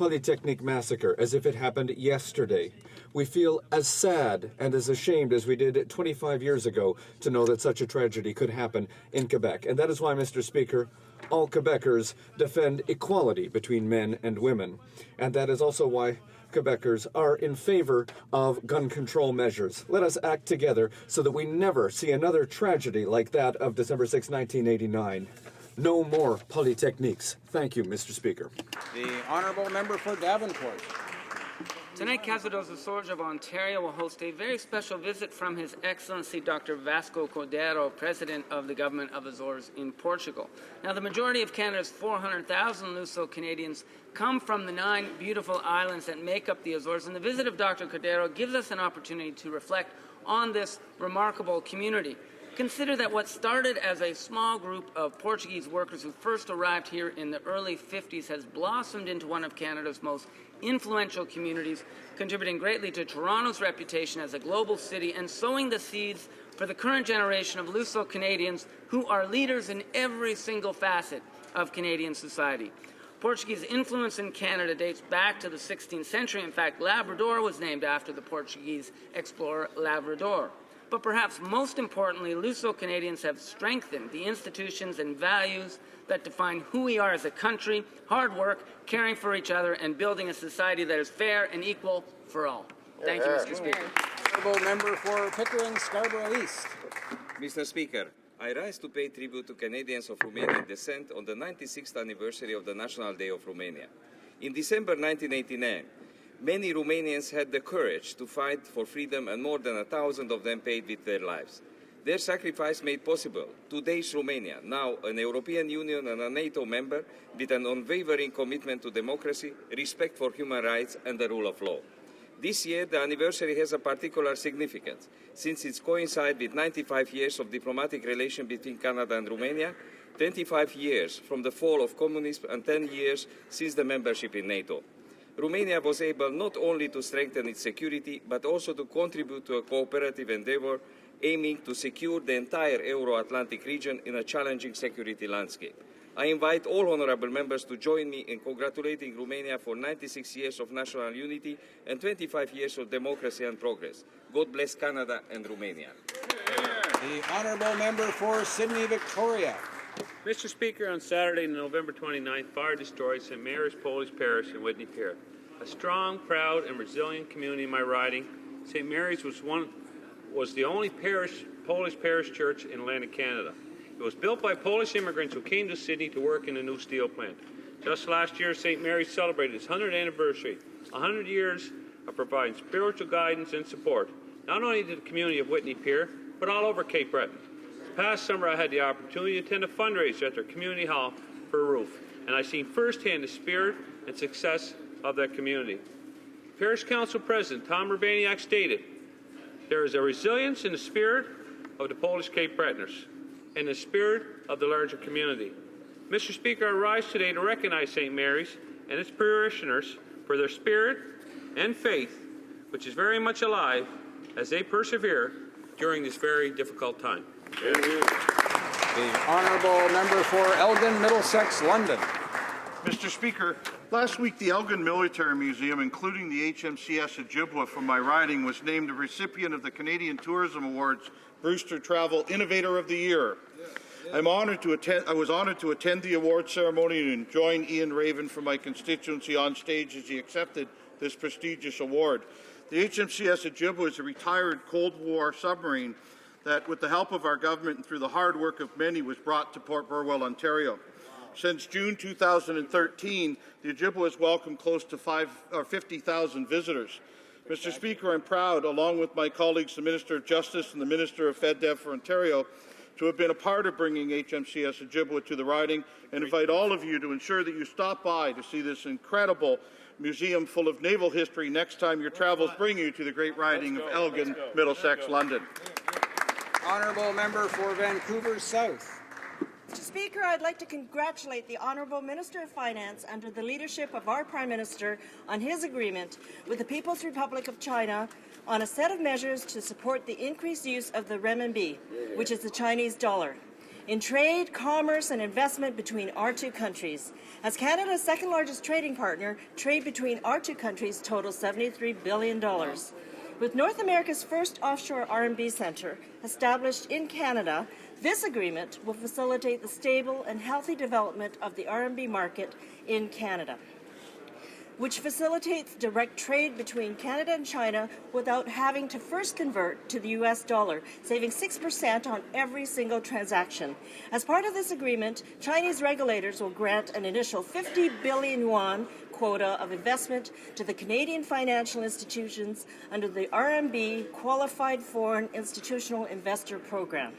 Polytechnique massacre as if it happened yesterday. We feel as sad and as ashamed as we did 25 years ago to know that such a tragedy could happen in Quebec. And that is why, Mr. Speaker, all Quebecers defend equality between men and women. And that is also why Quebecers are in favor of gun control measures. Let us act together so that we never see another tragedy like that of December 6, 1989. No more Polytechniques. Thank you, Mr. Speaker. The Honourable Member for Davenport. Tonight, Casados Açores of Ontario will host a very special visit from His Excellency Dr. Vasco Cordeiro, President of the Government of Azores in Portugal. Now, the majority of Canada's 400,000 Luso-Canadians come from the 9 beautiful islands that make up the Azores, and the visit of Dr. Cordeiro gives us an opportunity to reflect on this remarkable community. Consider that what started as a small group of Portuguese workers who first arrived here in the early 50s has blossomed into one of Canada's most influential communities, contributing greatly to Toronto's reputation as a global city and sowing the seeds for the current generation of Luso-Canadians who are leaders in every single facet of Canadian society. Portuguese influence in Canada dates back to the 16th century. In fact, Labrador was named after the Portuguese explorer Lavrador. But perhaps most importantly, Luso-Canadians have strengthened the institutions and values that define who we are as a country: hard work, caring for each other, and building a society that is fair and equal for all. Thank you, Mr. Speaker. Honourable Member for Pickering, Scarborough East. Mr. Speaker, I rise to pay tribute to Canadians of Romanian descent on the 96th anniversary of the National Day of Romania. In December 1989, many Romanians had the courage to fight for freedom, and more than 1,000 of them paid with their lives. Their sacrifice made possible today's Romania, now an European Union and a NATO member, with an unwavering commitment to democracy, respect for human rights and the rule of law. This year, the anniversary has a particular significance, since it coincides with 95 years of diplomatic relations between Canada and Romania, 25 years from the fall of communism, and 10 years since the membership in NATO. Romania was able not only to strengthen its security, but also to contribute to a cooperative endeavour aiming to secure the entire Euro-Atlantic region in a challenging security landscape. I invite all honourable members to join me in congratulating Romania for 96 years of national unity and 25 years of democracy and progress. God bless Canada and Romania. The Honourable Member for Sydney, Victoria. Mr. Speaker, on Saturday, November 29th, fire destroyed St. Mary's Polish Parish in Whitney Pier. A strong, proud, and resilient community in my riding, St. Mary's was the only Polish parish church in Atlantic Canada. It was built by Polish immigrants who came to Sydney to work in a new steel plant. Just last year, St. Mary's celebrated its 100th anniversary, 100 years of providing spiritual guidance and support, not only to the community of Whitney Pier, but all over Cape Breton. This past summer, I had the opportunity to attend a fundraiser at their community hall for a roof, and I seen firsthand the spirit and success of that community. Parish Council President Tom Urbaniak stated, "There is a resilience in the spirit of the Polish Cape Bretoners and the spirit of the larger community." Mr. Speaker, I rise today to recognize St. Mary's and its parishioners for their spirit and faith, which is very much alive as they persevere during this very difficult time. The Honourable Member for Elgin, Middlesex, London. Mr. Speaker, last week the Elgin Military Museum, including the HMCS Ojibwa from my riding, was named the recipient of the Canadian Tourism Awards Brewster Travel Innovator of the Year. I was honoured to attend the award ceremony and join Ian Raven from my constituency on stage as he accepted this prestigious award. The HMCS Ojibwa is a retired Cold War submarine that, with the help of our government and through the hard work of many, was brought to Port Burwell, Ontario. Since June 2013, the Ojibwa has welcomed close to 50,000 visitors. Mr. Speaker, I'm proud, along with my colleagues, the Minister of Justice and the Minister of FedDev for Ontario, to have been a part of bringing HMCS Ojibwa to the riding, and invite all of you to ensure that you stop by to see this incredible museum full of naval history next time your travels bring you to the great riding of Elgin, Middlesex, London. Honourable Member for Vancouver South. Mr. Speaker, I'd like to congratulate the Honourable Minister of Finance under the leadership of our Prime Minister on his agreement with the People's Republic of China on a set of measures to support the increased use of the renminbi, which is the Chinese dollar. in trade, commerce, and investment between our two countries. As Canada's second largest trading partner, trade between our two countries totals $73 billion. With North America's first offshore R&B centre established in Canada, this agreement will facilitate the stable and healthy development of the R&B market in Canada, which facilitates direct trade between Canada and China without having to first convert to the US dollar, saving 6% on every single transaction. As part of this agreement, Chinese regulators will grant an initial 50 billion yuan quota of investment to the Canadian financial institutions under the RMB Qualified Foreign Institutional Investor Program.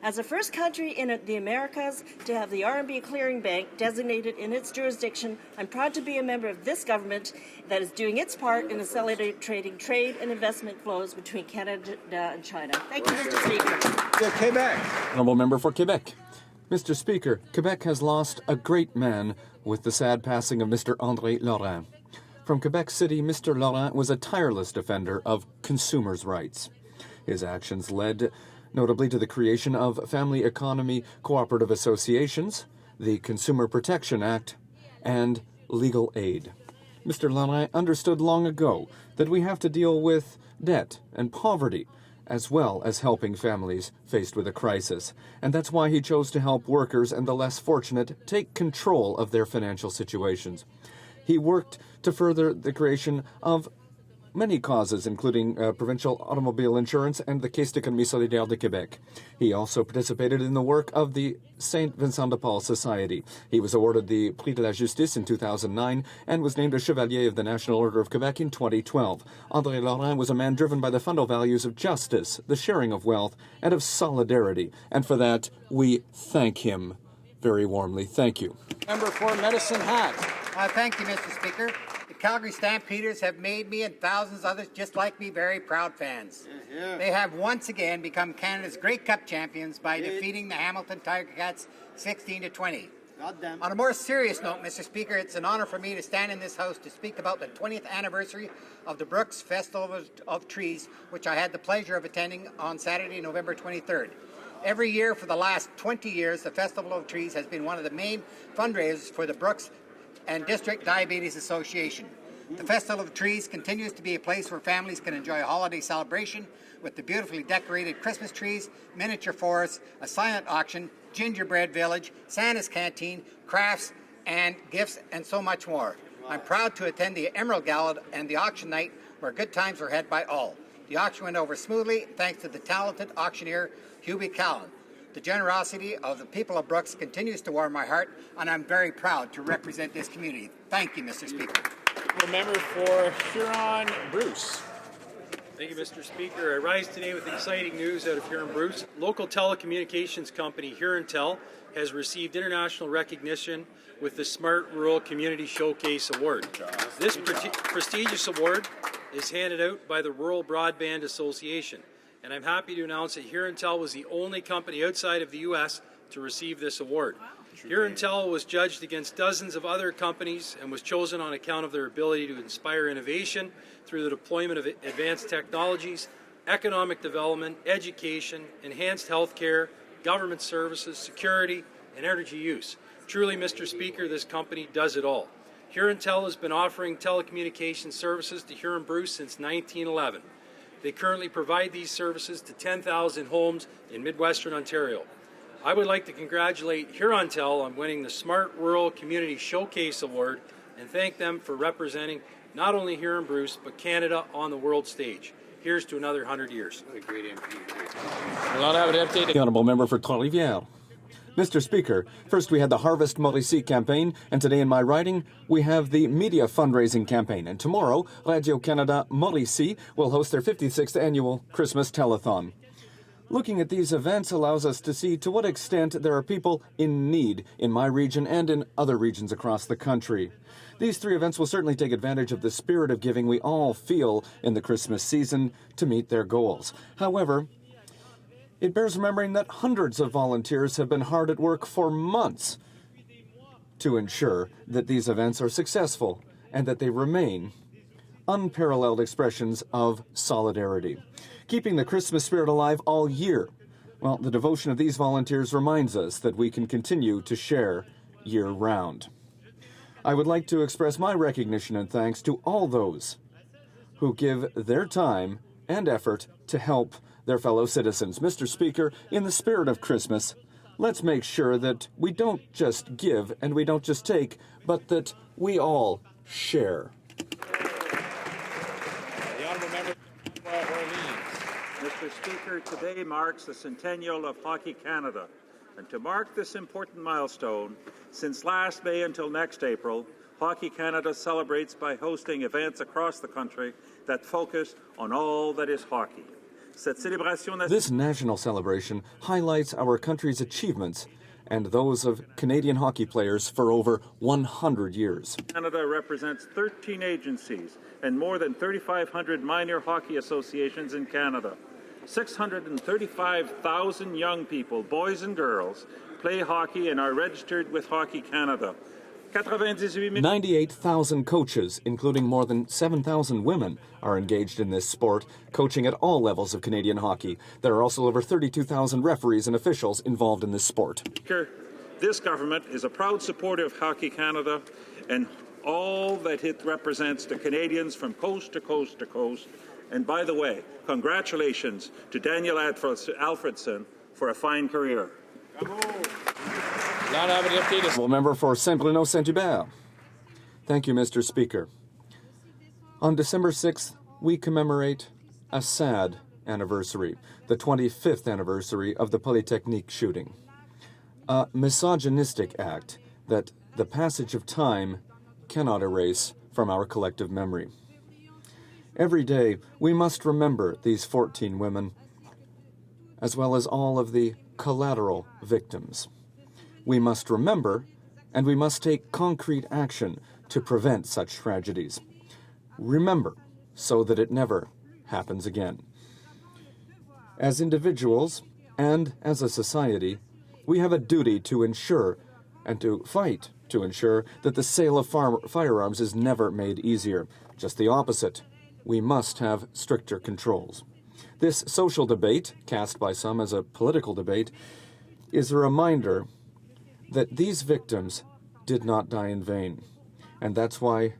As the first country in the Americas to have the RMB Clearing Bank designated in its jurisdiction, I'm proud to be a member of this government that is doing its part in accelerating trade and investment flows between Canada and China. Thank you, Mr. Speaker. Quebec. Honourable Member for Quebec. Mr. Speaker, Quebec has lost a great man with the sad passing of Mr. André Laurent. From Quebec City, Mr. Laurent was a tireless defender of consumers' rights. His actions led notably to the creation of Family Economy Cooperative Associations, the Consumer Protection Act, and legal aid. Mr. Laurent understood long ago that we have to deal with debt and poverty, as well as helping families faced with a crisis. And that's why he chose to help workers and the less fortunate take control of their financial situations. He worked to further the creation of many causes, including provincial automobile insurance and the Caisse d'économie solidaire de Québec. He also participated in the work of the Saint Vincent de Paul Society. He was awarded the Prix de la Justice in 2009 and was named a Chevalier of the National Order of Quebec in 2012. André Laurent was a man driven by the fundamental values of justice, the sharing of wealth, and of solidarity. And for that, we thank him very warmly. Thank you. Member for Medicine Hat. Thank you, Mr. Speaker. The Calgary Stampeders have made me and thousands others just like me very proud fans. They have once again become Canada's Grey Cup champions by defeating the Hamilton Tiger Cats 16-20. On a more serious note, Mr. Speaker, it's an honor for me to stand in this House to speak about the 20th anniversary of the Brooks Festival of Trees, which I had the pleasure of attending on Saturday, November 23rd. Every year for the last 20 years, the Festival of Trees has been one of the main fundraisers for the Brooks and District Diabetes Association. The Festival of Trees continues to be a place where families can enjoy a holiday celebration with the beautifully decorated Christmas trees, miniature forests, a silent auction, gingerbread village, Santa's canteen, crafts and gifts, and so much more. I'm proud to attend the Emerald Gala and the auction night where good times were had by all. The auction went over smoothly thanks to the talented auctioneer Hubie Callan. The generosity of the people of Brooks continues to warm my heart, and I'm very proud to represent this community. Thank you, Mr. Speaker. Member for Huron-Bruce. Thank you, Mr. Speaker. I rise today with exciting news out of Huron-Bruce. Local telecommunications company Hurontel has received international recognition with the Smart Rural Community Showcase Award. This prestigious award is handed out by the Rural Broadband Association, and I'm happy to announce that Hurontel was the only company outside of the U.S. to receive this award. Hurontel was judged against dozens of other companies and was chosen on account of their ability to inspire innovation through the deployment of advanced technologies, economic development, education, enhanced health care, government services, security, and energy use. Truly, Mr. Speaker, this company does it all. Hurontel has been offering telecommunications services to Huron-Bruce since 1911. They currently provide these services to 10,000 homes in Midwestern Ontario. I would like to congratulate Hurontel on winning the Smart Rural Community Showcase Award and thank them for representing not only Huron-Bruce but Canada on the world stage. Here's to another 100 years. What a great MP. We'll have an update. The Honourable Member for Trois-Rivières. Mr. Speaker, first we had the Harvest Mauricie campaign, and today in my riding we have the media fundraising campaign. And tomorrow, Radio-Canada Mauricie will host their 56th annual Christmas telethon. Looking at these events allows us to see to what extent there are people in need in my region and in other regions across the country. These three events will certainly take advantage of the spirit of giving we all feel in the Christmas season to meet their goals. However, it bears remembering that hundreds of volunteers have been hard at work for months to ensure that these events are successful and that they remain unparalleled expressions of solidarity. Keeping the Christmas spirit alive all year Well, the devotion of these volunteers reminds us that we can continue to share year-round. I would like to express my recognition and thanks to all those who give their time and effort to help their fellow citizens. Mr. Speaker, in the spirit of Christmas, let's make sure that we don't just give and we don't just take, but that we all share. The honourable member for Orleans. Mr. Speaker, today marks the centennial of Hockey Canada. And to mark this important milestone, since last May until next April, Hockey Canada celebrates by hosting events across the country that focus on all that is hockey. This national celebration highlights our country's achievements and those of Canadian hockey players for over 100 years. Canada represents 13 agencies and more than 3,500 minor hockey associations in Canada. 635,000 young people, boys and girls, play hockey and are registered with Hockey Canada. 98,000 coaches, including more than 7,000 women, are engaged in this sport, coaching at all levels of Canadian hockey. There are also over 32,000 referees and officials involved in this sport. This government is a proud supporter of Hockey Canada and all that it represents to Canadians from coast to coast to coast. And by the way, congratulations to Daniel Alfredson for a fine career. Member for Saint-Bruno-Saint-Hubert. Thank you, Mr. Speaker. On December 6th, we commemorate a sad anniversary, the 25th anniversary of the Polytechnique shooting. A misogynistic act that the passage of time cannot erase from our collective memory. Every day, we must remember these 14 women, as well as all of the collateral victims. We must remember, and we must take concrete action to prevent such tragedies. Remember, so that it never happens again. As individuals and as a society, we have a duty to ensure and to fight to ensure that the sale of firearms is never made easier. Just the opposite. We must have stricter controls. This social debate, cast by some as a political debate, is a reminder that these victims did not die in vain. And that's why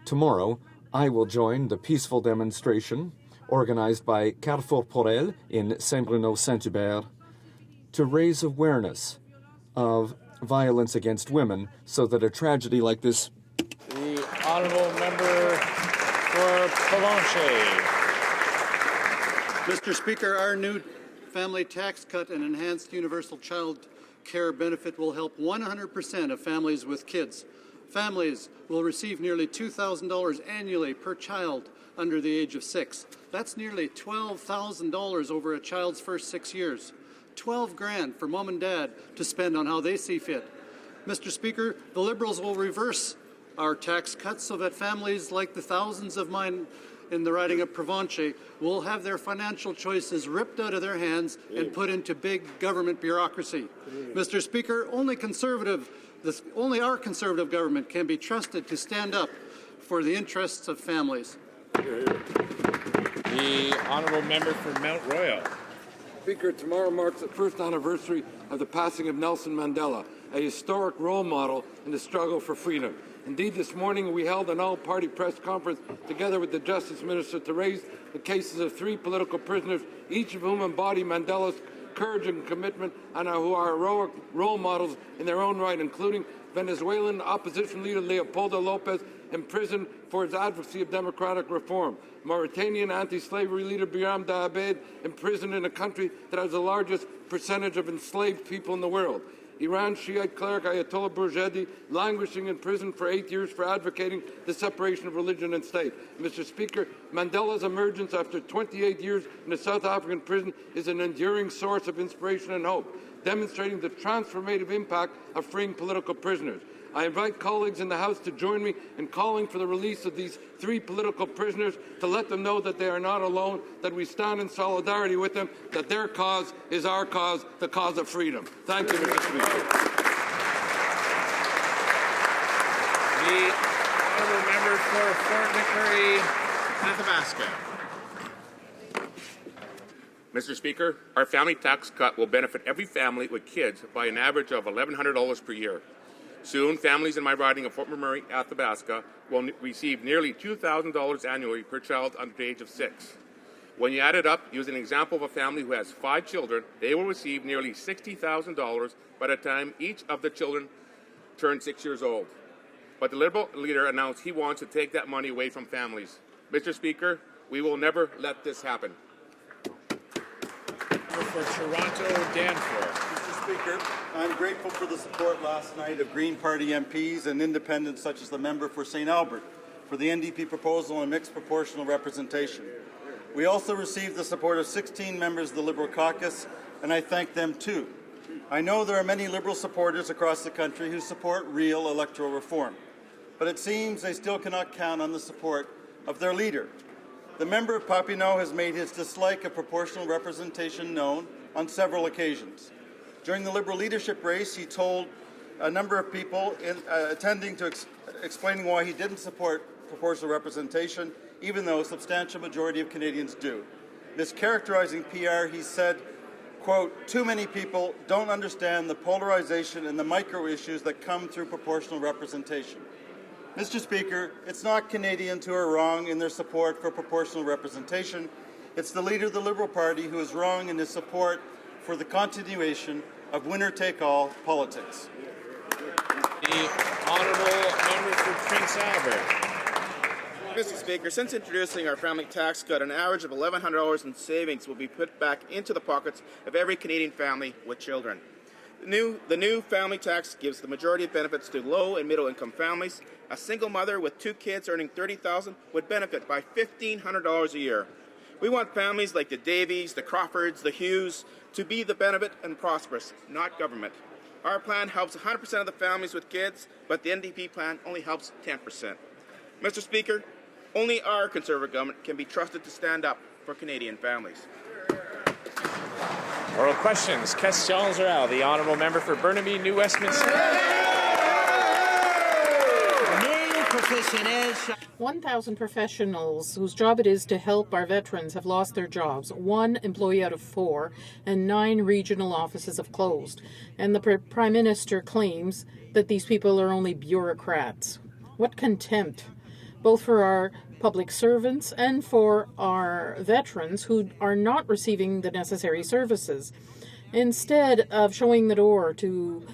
tomorrow I will join the peaceful demonstration organized by Carrefour pour Elle in Saint-Bruno-Saint-Hubert to raise awareness of violence against women so that a tragedy like this... The honourable member for Provencher. Mr. Speaker, our new family tax cut and enhanced universal child care benefit will help 100% of families with kids. Families will receive nearly $2,000 annually per child under the age of 6. That's nearly $12,000 over a child's first 6 years. 12 grand for mom and dad to spend on how they see fit. Mr. Speaker, the Liberals will reverse our tax cuts so that families like the thousands of mine in the riding of Provencher will have their financial choices ripped out of their hands and put into big government bureaucracy. Mr. Speaker, only our Conservative government can be trusted to stand up for the interests of families. The honourable member for Mount Royal. Speaker, tomorrow marks the first anniversary of the passing of Nelson Mandela, a historic role model in the struggle for freedom. Indeed, this morning we held an all-party press conference together with the Justice Minister to raise the cases of 3 political prisoners, each of whom embody Mandela's courage and commitment and who are heroic role models in their own right, including Venezuelan opposition leader Leopoldo Lopez, imprisoned for his advocacy of democratic reform, Mauritanian anti-slavery leader Biram Dahabed, imprisoned in a country that has the largest percentage of enslaved people in the world, Iran Shiite cleric Ayatollah Bourjedi, languishing in prison for 8 years for advocating the separation of religion and state. Mr. Speaker, Mandela's emergence after 28 years in a South African prison is an enduring source of inspiration and hope, demonstrating the transformative impact of freeing political prisoners. I invite colleagues in the House to join me in calling for the release of these 3 political prisoners, to let them know that they are not alone, that we stand in solidarity with them, that their cause is our cause, the cause of freedom. Thank you, Mr. Speaker. The honourable member for Fort McMurray, Athabasca. Mr. Speaker, our family tax cut will benefit every family with kids by an average of $1,100 per year. Soon, families in my riding of Fort McMurray, Athabasca, will receive nearly $2,000 annually per child under the age of 6. When you add it up, use an example of a family who has 5 children, they will receive nearly $60,000 by the time each of the children turns 6 years old. But the Liberal leader announced he wants to take that money away from families. Mr. Speaker, we will never let this happen. For Toronto, Danforth. Mr. Speaker, I'm grateful for the support last night of Green Party MPs and independents such as the member for St. Albert for the NDP proposal on mixed proportional representation. We also received the support of 16 members of the Liberal caucus, and I thank them too. I know there are many Liberal supporters across the country who support real electoral reform, but it seems they still cannot count on the support of their leader. The member of Papineau has made his dislike of proportional representation known on several occasions. During the Liberal leadership race, he told a number of people attending to explaining why he didn't support proportional representation, even though a substantial majority of Canadians do. Mischaracterizing PR, he said, quote, "Too many people don't understand the polarization and the micro-issues that come through proportional representation." Mr. Speaker, it's not Canadians who are wrong in their support for proportional representation. It's the leader of the Liberal Party who is wrong in his support for the continuation of winner-take-all politics. The honourable member for Prince Albert. Mr. Speaker, since introducing our family tax cut, an average of $1,100 in savings will be put back into the pockets of every Canadian family with children. The new family tax gives the majority of benefits to low and middle income families. A single mother with 2 kids earning $30,000 would benefit by $1,500 a year. We want families like the Davies, the Crawfords, the Hughes to be the benefit and prosperous, not government. Our plan helps 100% of the families with kids, but the NDP plan only helps 10%. Mr. Speaker, only our Conservative government can be trusted to stand up for Canadian families. Oral questions. Questions orales. The honourable member for Burnaby, New Westminster. 1,000 professionals whose job it is to help our veterans have lost their jobs. 1 employee out of 4, and 9 regional offices have closed. And the Prime Minister claims that these people are only bureaucrats. What contempt, both for our public servants and for our veterans who are not receiving the necessary services. Instead of showing the door to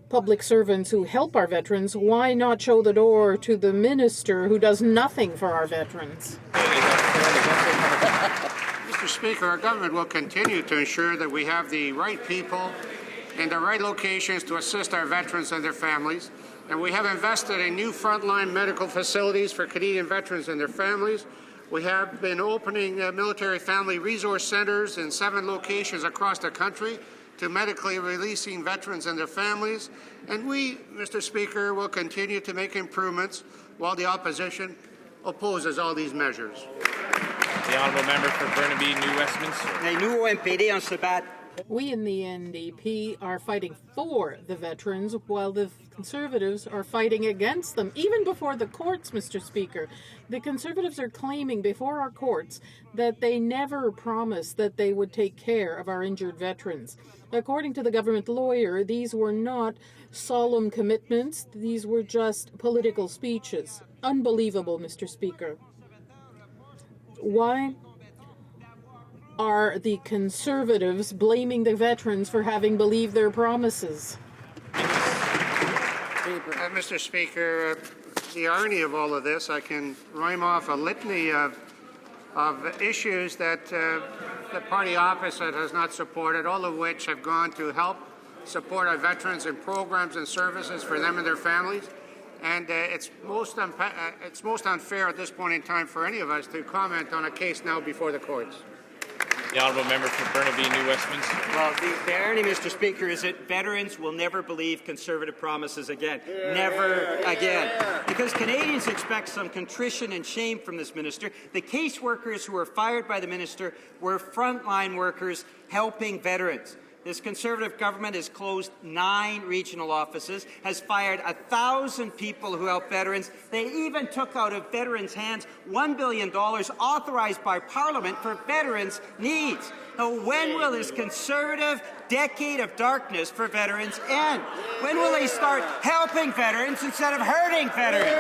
public servants who help our veterans, why not show the door to the minister who does nothing for our veterans? Mr. Speaker, our government will continue to ensure that we have the right people in the right locations to assist our veterans and their families. And we have invested in new frontline medical facilities for Canadian veterans and their families. We have been opening military family resource centres in 7 locations across the country to medically releasing veterans and their families. And we, Mr. Speaker, will continue to make improvements while the opposition opposes all these measures. The honourable member for Burnaby, New Westminster. We in the NDP are fighting for the veterans while the Conservatives are fighting against them, even before the courts, Mr. Speaker. The Conservatives are claiming before our courts that they never promised that they would take care of our injured veterans. According to the government lawyer, these were not solemn commitments, these were just political speeches. Unbelievable, Mr. Speaker. Why are the Conservatives blaming the veterans for having believed their promises? Mr. Speaker, the irony of all of this, I can rhyme off a litany of issues that the party opposite has not supported, all of which have gone to help support our veterans in programs and services for them and their families. And it's most unfair at this point in time for any of us to comment on a case now before the courts. The honourable member for Burnaby, New Westminster. Well, the irony, Mr. Speaker, is that veterans will never believe Conservative promises again. Never again. Because Canadians expect some contrition and shame from this minister. The caseworkers who were fired by the minister were frontline workers helping veterans. This Conservative government has closed 9 regional offices, has fired 1,000 people who help veterans. They even took out of veterans' hands $1 billion authorized by Parliament for veterans' needs. Now, when will this Conservative decade of darkness for veterans end? When will they start helping veterans instead of hurting veterans?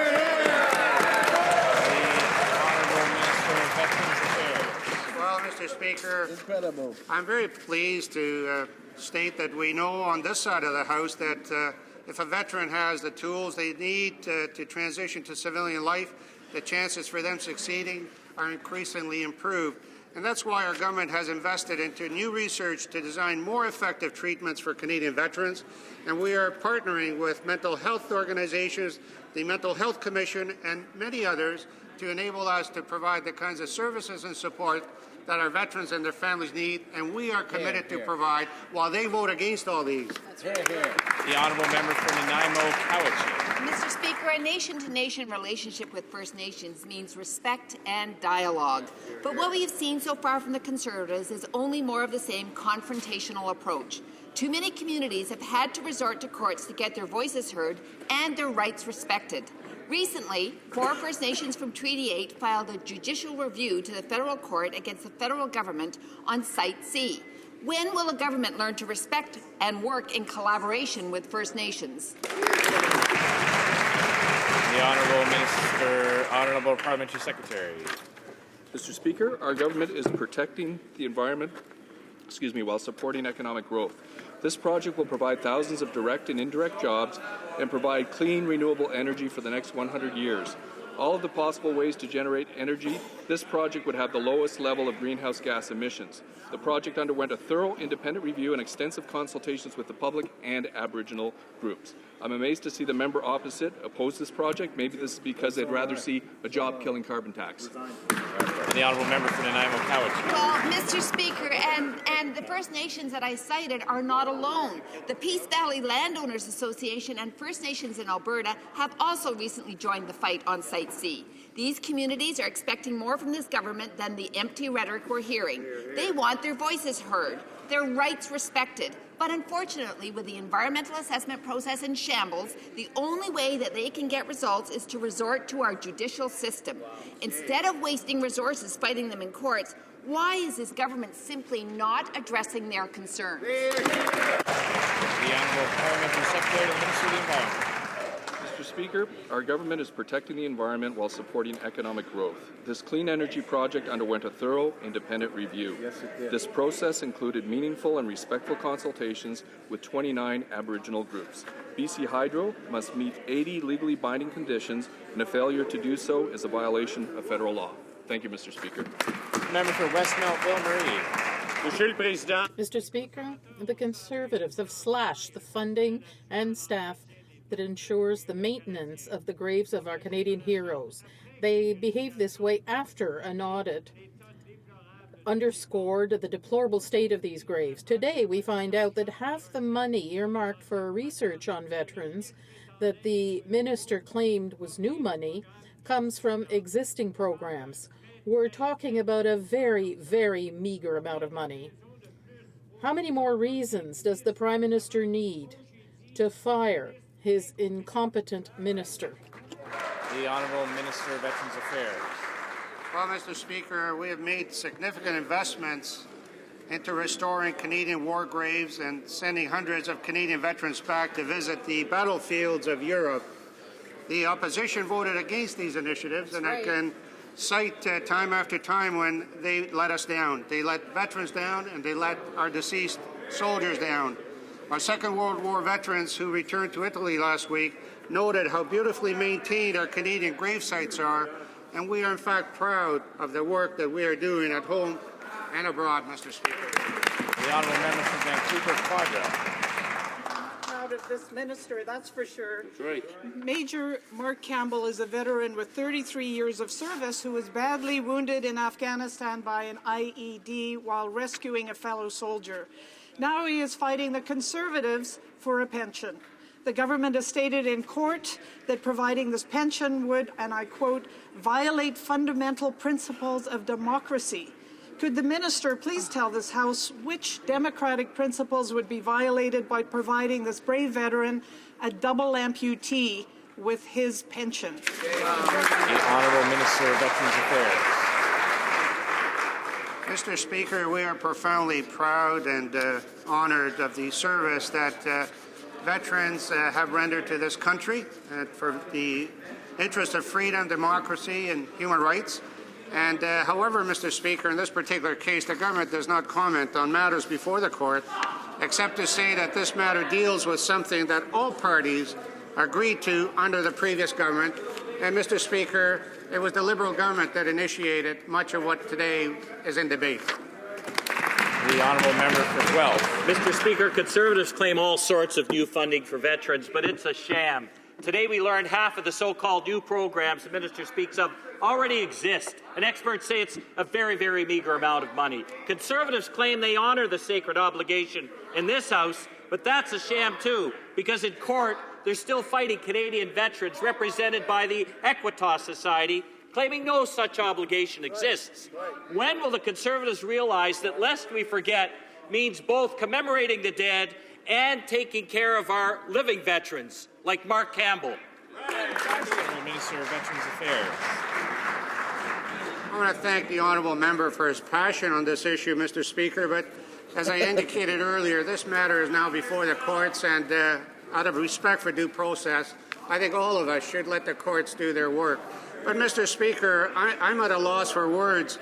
Well, Mr. Speaker, I'm very pleased to state that we know on this side of the House that if a veteran has the tools they need to transition to civilian life, the chances for them succeeding are increasingly improved. And that's why our government has invested into new research to design more effective treatments for Canadian veterans. And we are partnering with mental health organizations, the Mental Health Commission, and many others to enable us to provide the kinds of services and support that our veterans and their families need, and we are committed to provide while they vote against all these. The honourable member for Nanaimo, Cowichan. Mr. Speaker, a nation-to-nation relationship with First Nations means respect and dialogue. But what we have seen so far from the Conservatives is only more of the same confrontational approach. Too many communities have had to resort to courts to get their voices heard and their rights respected. Recently, 4 First Nations from Treaty 8 filed a judicial review to the federal court against the federal government on Site C. When will the government learn to respect and work in collaboration with First Nations? The Honourable Parliamentary Secretary. Mr. Speaker, our government is protecting the environment while supporting economic growth. This project will provide thousands of direct and indirect jobs and provide clean, renewable energy for the next 100 years. All of the possible ways to generate energy, this project would have the lowest level of greenhouse gas emissions. The project underwent a thorough independent review and extensive consultations with the public and Aboriginal groups. I'm amazed to see the member opposite oppose this project. Maybe this is because they'd rather see a job-killing carbon tax. The honourable member for Nanaimo, Cowichan. Well, Mr. Speaker, and the First Nations that I cited are not alone. The Peace Valley Landowners Association and First Nations in Alberta have also recently joined the fight on Site C. These communities are expecting more from this government than the empty rhetoric we're hearing. They want their voices heard, their rights respected. But unfortunately, with the environmental assessment process in shambles, the only way that they can get results is to resort to our judicial system. Instead of wasting resources fighting them in courts, why is this government simply not addressing their concerns? The Honourable Parliamentary Secretary to the Minister of the Environment. Mr. Speaker, our government is protecting the environment while supporting economic growth. This clean energy project underwent a thorough, independent review. Yes, it did. This process included meaningful and respectful consultations with 29 Aboriginal groups. BC Hydro must meet 80 legally binding conditions, and a failure to do so is a violation of federal law. Thank you, Mr. Speaker. Member for West Melville, Marie. Mr. Speaker, the Conservatives have slashed the funding and staff that ensures the maintenance of the graves of our Canadian heroes. They behave this way after an audit underscored the deplorable state of these graves. Today, we find out that half the money earmarked for research on veterans that the minister claimed was new money comes from existing programs. We're talking about a very, very meager amount of money. How many more reasons does the Prime Minister need to fire his incompetent minister? The Honourable Minister of Veterans Affairs. Well, Mr. Speaker, we have made significant investments into restoring Canadian war graves and sending hundreds of Canadian veterans back to visit the battlefields of Europe. The opposition voted against these initiatives, and I can cite time after time when they let us down. They let veterans down, and they let our deceased soldiers down. Our Second World War veterans who returned to Italy last week noted how beautifully maintained our Canadian grave sites are, and we are in fact proud of the work that we are doing at home and abroad, Mr. Speaker. The Honourable Member for Vancouver Quadra. Proud of this minister, that's for sure. That's right. Major Mark Campbell is a veteran with 33 years of service who was badly wounded in Afghanistan by an IED while rescuing a fellow soldier. Now he is fighting the Conservatives for a pension. The government has stated in court that providing this pension would, and I quote, violate fundamental principles of democracy. Could the minister please tell this House which democratic principles would be violated by providing this brave veteran a double amputee with his pension? The Honourable Minister of Veterans Affairs. Mr. Speaker, we are profoundly proud and honoured of the service that veterans have rendered to this country for the interest of freedom, democracy, and human rights. And however, Mr. Speaker, in this particular case, the government does not comment on matters before the court, except to say that this matter deals with something that all parties agreed to under the previous government. And, Mr. Speaker, it was the Liberal government that initiated much of what today is in debate. The Honourable Member for Guelph. Mr. Speaker, Conservatives claim all sorts of new funding for veterans, but it's a sham. Today we learned half of the so-called new programs the Minister speaks of already exist, and experts say it's a very, very meagre amount of money. Conservatives claim they honour the sacred obligation in this House, but that's a sham too, because in court they're still fighting Canadian veterans represented by the Equitas Society, claiming no such obligation exists. When will the Conservatives realize that lest we forget means both commemorating the dead and taking care of our living veterans, like Mark Campbell? Honourable Minister of Veterans Affairs. I want to thank the honourable member for his passion on this issue, Mr. Speaker, but as I indicated earlier, this matter is now before the courts, and out of respect for due process, I think all of us should let the courts do their work. But, Mr. Speaker, I'm at a loss for words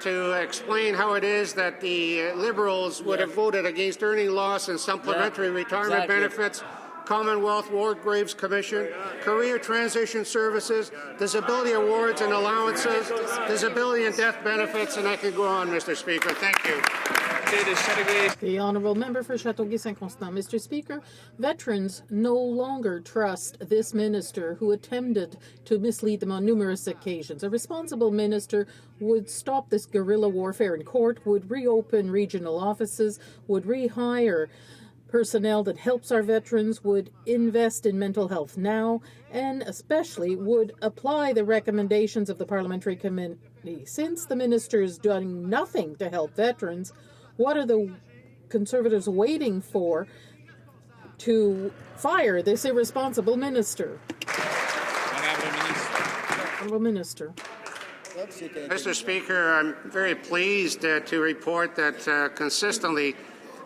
to explain how it is that the Liberals would have voted against earning loss and supplementary retirement benefits, Commonwealth War Graves Commission, career transition services, disability awards and allowances, disability and death benefits, and I can go on, Mr. Speaker. Thank you. The Honourable Member for Châteauguay-Saint-Constant. Mr. Speaker, veterans no longer trust this minister who attempted to mislead them on numerous occasions. A responsible minister would stop this guerrilla warfare in court, would reopen regional offices, would rehire personnel that helps our veterans, would invest in mental health now, and especially would apply the recommendations of the Parliamentary Committee. Since the minister is doing nothing to help veterans, what are the Conservatives waiting for to fire this irresponsible minister? Honourable Minister. Mr. Speaker, I'm very pleased to report that consistently,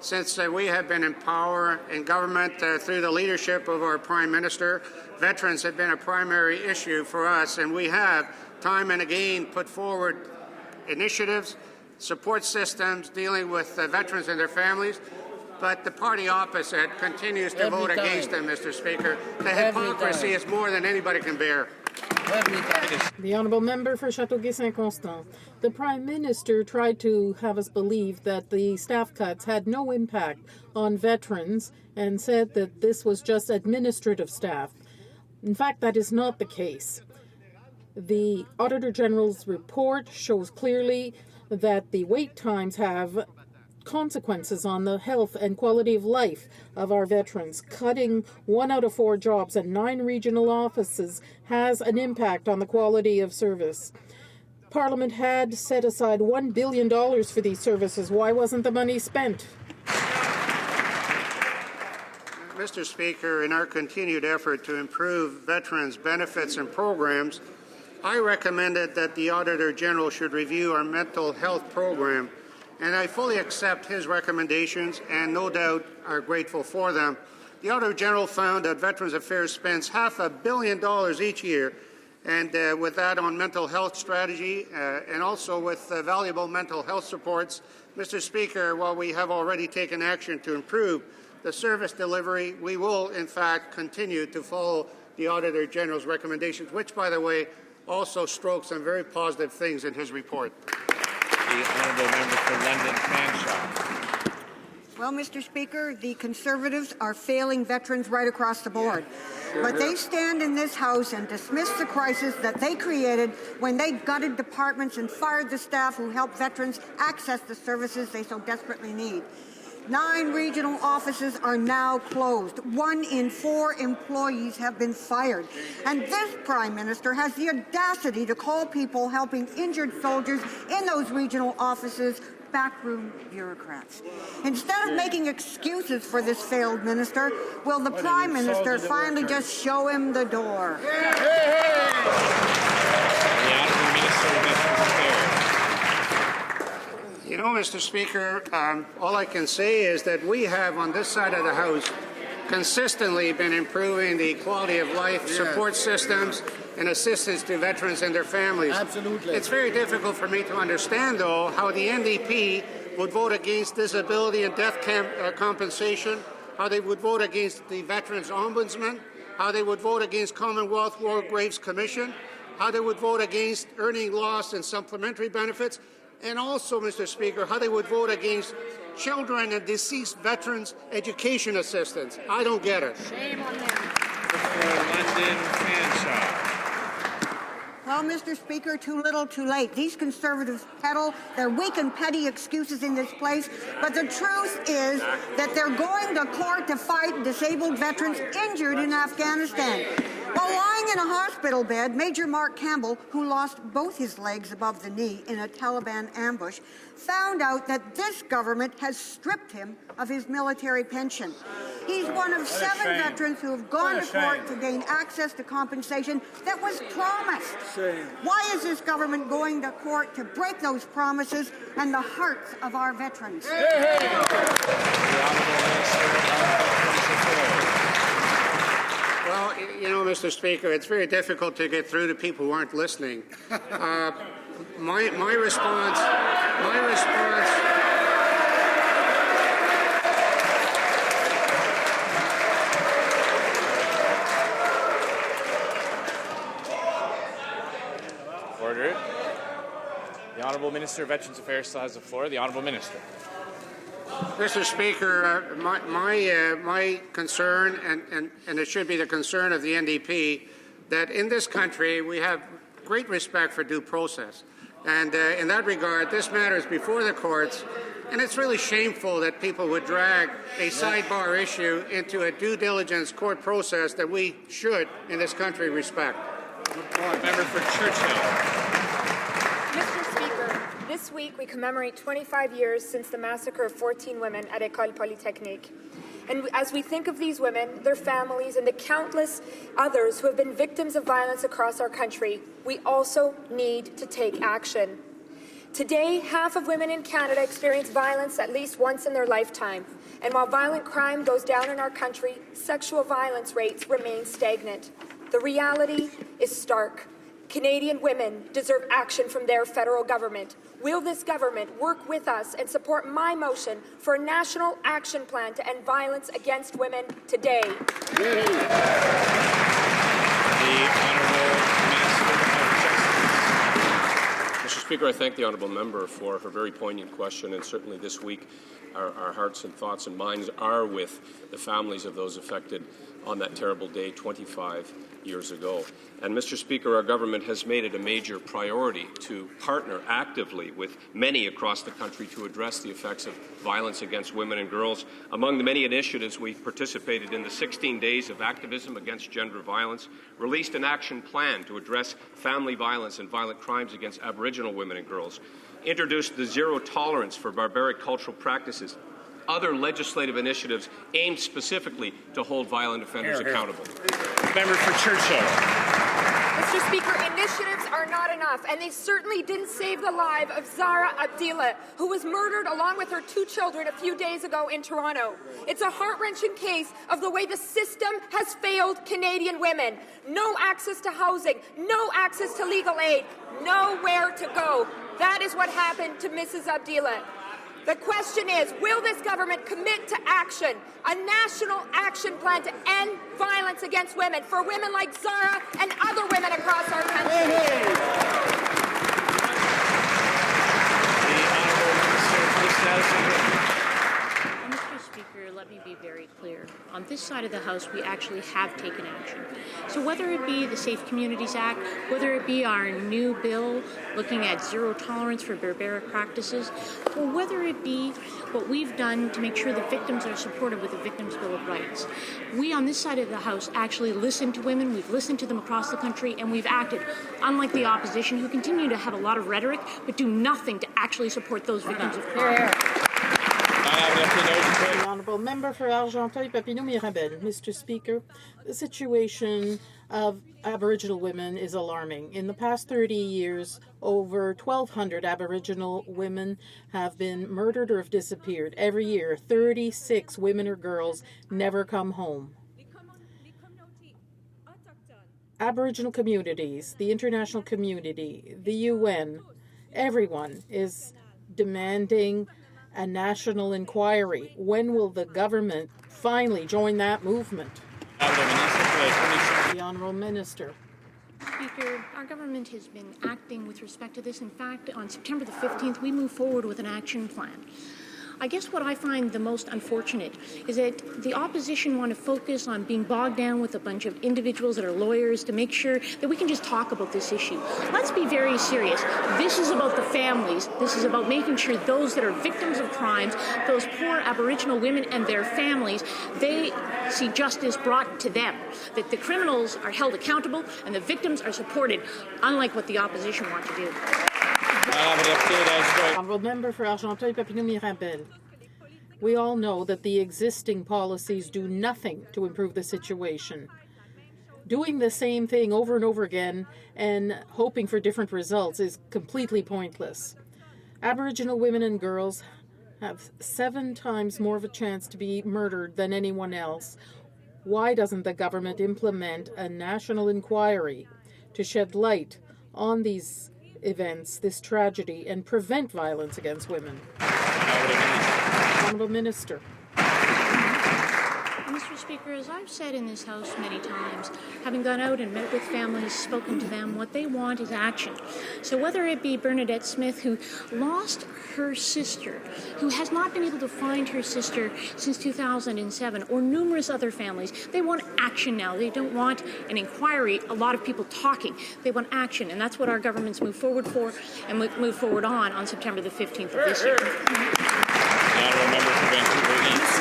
since we have been in power in government through the leadership of our Prime Minister, veterans have been a primary issue for us, and we have time and again put forward initiatives, support systems dealing with veterans and their families, but the party opposite continues to vote against them, Mr. Speaker. The hypocrisy is more than anybody can bear. The Honourable Member for Châteauguay-Saint-Constant. The Prime Minister tried to have us believe that the staff cuts had no impact on veterans and said that this was just administrative staff. In fact, that is not the case. The Auditor General's report shows clearly that the wait times have consequences on the health and quality of life of our veterans. Cutting 1 out of 4 jobs and 9 regional offices has an impact on the quality of service. Parliament had set aside $1 billion for these services. Why wasn't the money spent? Mr. Speaker, in our continued effort to improve veterans' benefits and programs, I recommended that the Auditor General should review our mental health program, and I fully accept his recommendations and no doubt are grateful for them. The Auditor General found that Veterans Affairs spends $500 million each year, and with that on mental health strategy and also with valuable mental health supports. Mr. Speaker, while we have already taken action to improve the service delivery, we will in fact continue to follow the Auditor General's recommendations, which, by the way, also strokes some very positive things in his report. The Honourable Member for London Fanshawe. Well, Mr. Speaker, the Conservatives are failing veterans right across the board. But they stand in this House and dismiss the crisis that they created when they gutted departments and fired the staff who help veterans access the services they so desperately need. 9 regional offices are now closed. 1 in 4 employees have been fired. And this Prime Minister has the audacity to call people helping injured soldiers in those regional offices backroom bureaucrats. Instead of making excuses for this failed minister, will the Prime Minister finally just show him the door? The Honourable Minister of Veterans Affairs. You know, Mr. Speaker, all I can say is that we have on this side of the House consistently been improving the quality of life support systems and assistance to veterans and their families. Absolutely. It's very difficult for me to understand, though, how the NDP would vote against disability and death compensation, how they would vote against the Veterans Ombudsman, how they would vote against Commonwealth War Graves Commission, how they would vote against earning loss and supplementary benefits, and also, Mr. Speaker, how they would vote against children and deceased veterans' education assistance. I don't get it. Shame on them. London Fanshawe. Well, Mr. Speaker, too little, too late. These Conservatives peddle their weak and petty excuses in this place, but the truth is that they're going to court to fight disabled veterans injured in Afghanistan. While lying in a hospital bed, Major Mark Campbell, who lost both his legs above the knee in a Taliban ambush, found out that this government has stripped him of his military pension. He's one of 7 veterans who have gone to court to gain access to compensation that was promised. Why is this government going to court to break those promises and the hearts of our veterans? The Honourable Minister of Veterans Affairs. Well, you know, Mr. Speaker, it's very difficult to get through to people who aren't listening. My response. Order it. The Honourable Minister of Veterans Affairs still has the floor. The Honourable Minister. Mr. Speaker, my concern, and it should be the concern of the NDP, that in this country we have great respect for due process. And in that regard, this matter is before the courts, and it's really shameful that people would drag a sidebar issue into a due diligence court process that we should, in this country, respect. Member for Churchill. Mr. Speaker, this week we commemorate 25 years since the massacre of 14 women at École Polytechnique. And as we think of these women, their families, and the countless others who have been victims of violence across our country, we also need to take action. Today, half of women in Canada experience violence at least once in their lifetime. And while violent crime goes down in our country, sexual violence rates remain stagnant. The reality is stark. Canadian women deserve action from their federal government. Will this government work with us and support my motion for a national action plan to end violence against women today? The Honourable Minister of Justice. Mr. Speaker, I thank the honourable member for her very poignant question, and certainly this week our hearts and thoughts and minds are with the families of those affected on that terrible day 25 years ago. And Mr. Speaker, our government has made it a major priority to partner actively with many across the country to address the effects of violence against women and girls. Among the many initiatives we participated in, the 16 Days of Activism Against Gender Violence released an action plan to address family violence and violent crimes against Aboriginal women and girls, introduced the Zero Tolerance for Barbaric Cultural Practices, other legislative initiatives aimed specifically to hold violent offenders accountable. Member for Churchill. Mr. Speaker, initiatives are not enough, and they certainly didn't save the life of Zara Abdillah, who was murdered along with her 2 children a few days ago in Toronto. It's a heart-wrenching case of the way the system has failed Canadian women. No access to housing, no access to legal aid, nowhere to go. That is what happened to Mrs. Abdillah. The question is, will this government commit to action, a national action plan to end violence against women, for women like Zara and other women across our country? The Honourable Minister of Police Status and Mr. Speaker, let me be very clear. On this side side of the House, we actually have taken action. So whether it be the Safe Communities Act, whether it be our new bill looking at zero tolerance for barbaric practices, or whether it be what we've done to make sure that victims are supported with the Victims' Bill of Rights. We on this side of the House actually listen to women, we've listened to them across the country, and we've acted, unlike the opposition who continue to have a lot of rhetoric but do nothing to actually support those victims of crime. The Honourable Member for Argenteuil-Papineau-Mirabel. Mr. Speaker, the situation of Aboriginal women is alarming. In the past 30 years, over 1,200 Aboriginal women have been murdered or have disappeared. Every year, 36 women or girls never come home. Aboriginal communities, the international community, the UN, everyone is demanding a national inquiry. When will the government finally join that movement? The Honourable Minister. Speaker, our government has been acting with respect to this. In fact, on September the 15th, we moved forward with an action plan. I guess what I find the most unfortunate is that the opposition want to focus on being bogged down with a bunch of individuals that are lawyers to make sure that we can just talk about this issue. Let's be very serious. This is about the families. This is about making sure those that are victims of crimes, those poor Aboriginal women and their families, they see justice brought to them, that the criminals are held accountable and the victims are supported, unlike what the opposition want to do. Honourable Member for Argenteuil-Papineau-Mirabel. We all know that the existing policies do nothing to improve the situation. Doing the same thing over and over again and hoping for different results is completely pointless. Aboriginal women and girls have 7 times more of a chance to be murdered than anyone else. Why doesn't the government implement a national inquiry to shed light on these events, this tragedy, and prevent violence against women? Honourable Minister. Mr. Speaker, as I've said in this House many times, having gone out and met with families, spoken to them, what they want is action. So whether it be Bernadette Smith, who lost her sister, who has not been able to find her sister since 2007, or numerous other families, they want action now. They don't want an inquiry, a lot of people talking. They want action, and that's what our government's moved forward for and move forward on September the 15th of this year. Mr.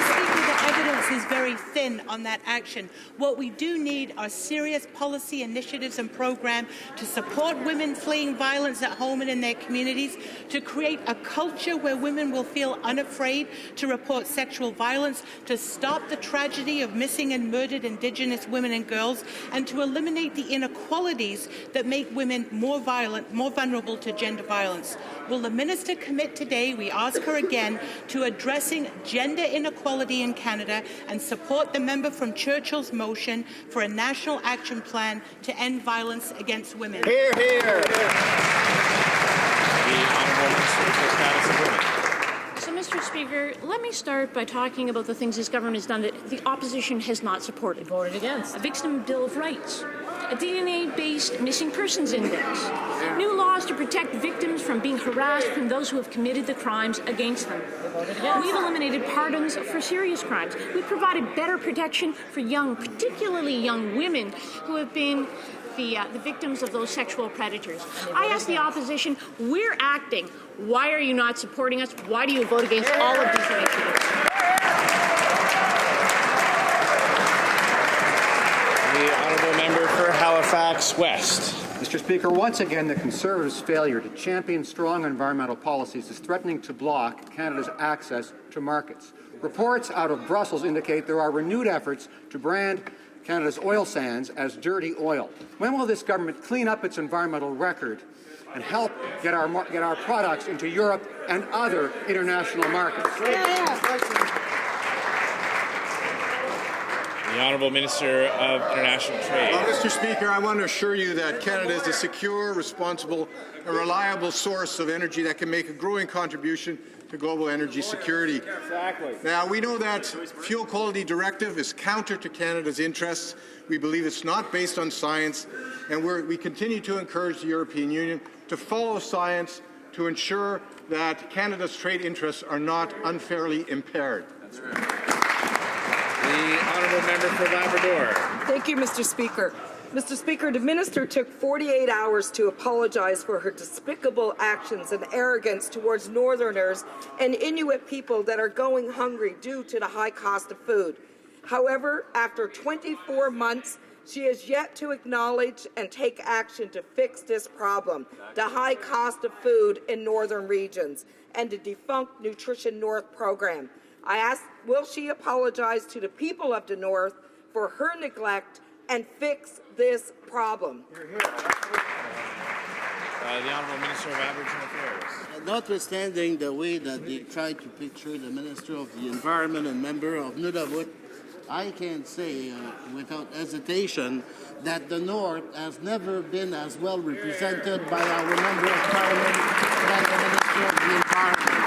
Speaker, the evidence is very thin on that action. What we do need are serious policy initiatives and programs to support women fleeing violence at home and in their communities, to create a culture where women will feel unafraid to report sexual violence, to stop the tragedy of missing and murdered Indigenous women and girls, and to eliminate the inequalities that make women more violent, more vulnerable to gender violence. Will the Minister commit today, we ask her again, to addressing gender inequality in Canada and support the member from Churchill's motion for a national action plan to end violence against women? Hear, hear. So, Mr. Speaker, let me start by talking about the things this government has done that the opposition has not supported. Voted against. A Victim Bill of Rights, a DNA-based missing persons index, new laws to protect victims from being harassed from those who have committed the crimes against them. We've eliminated pardons for serious crimes. We've provided better protection for young, particularly young women who have been the victims of those sexual predators. I ask the opposition, we're acting. Why are you not supporting us? Why do you vote against all of these initiatives? The honourable member for Halifax West. Mr. Speaker, once again, the Conservatives' failure to champion strong environmental policies is threatening to block Canada's access to markets. Reports out of Brussels indicate there are renewed efforts to brand Canada's oil sands as dirty oil. When will this government clean up its environmental record and help get our products into Europe and other international markets? The Honourable Minister of International Trade. Mr. Speaker, I want to assure you that Canada is a secure, responsible, and reliable source of energy that can make a growing contribution to global energy security. Exactly. Now, we know that Fuel Quality Directive is counter to Canada's interests. We believe it's not based on science, and we continue to encourage the European Union to follow science to ensure that Canada's trade interests are not unfairly impaired. That's right. The The honourable member for Labrador. Thank you, Mr. Speaker. Mr. Speaker, the minister took 48 hours to apologize for her despicable actions and arrogance towards Northerners and Inuit people that are going hungry due to the high cost of food. However, after 24 months, she has yet to acknowledge and take action to fix this problem, the high cost of food in northern regions, and the defunct Nutrition North program. I ask, will she apologize to the people of the North for her neglect and fix this problem? The Honourable Minister of Aboriginal Affairs. Notwithstanding the way that they try to picture the Minister of the Environment and member of Nunavut, I can say without hesitation that the North has never been as well represented by our Member of Parliament than the Minister of the Environment.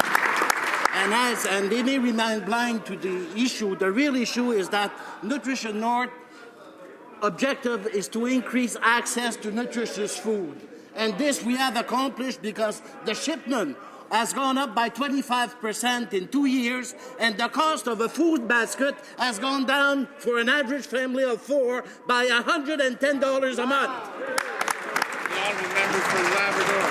And they may remain blind to the issue. The real issue is that Nutrition North objective is to increase access to nutritious food. And this we have accomplished because the shipment has gone up by 25% in 2 years, and the cost of a food basket has gone down for an average family of 4 by $110 a month. The honourable member for Labrador.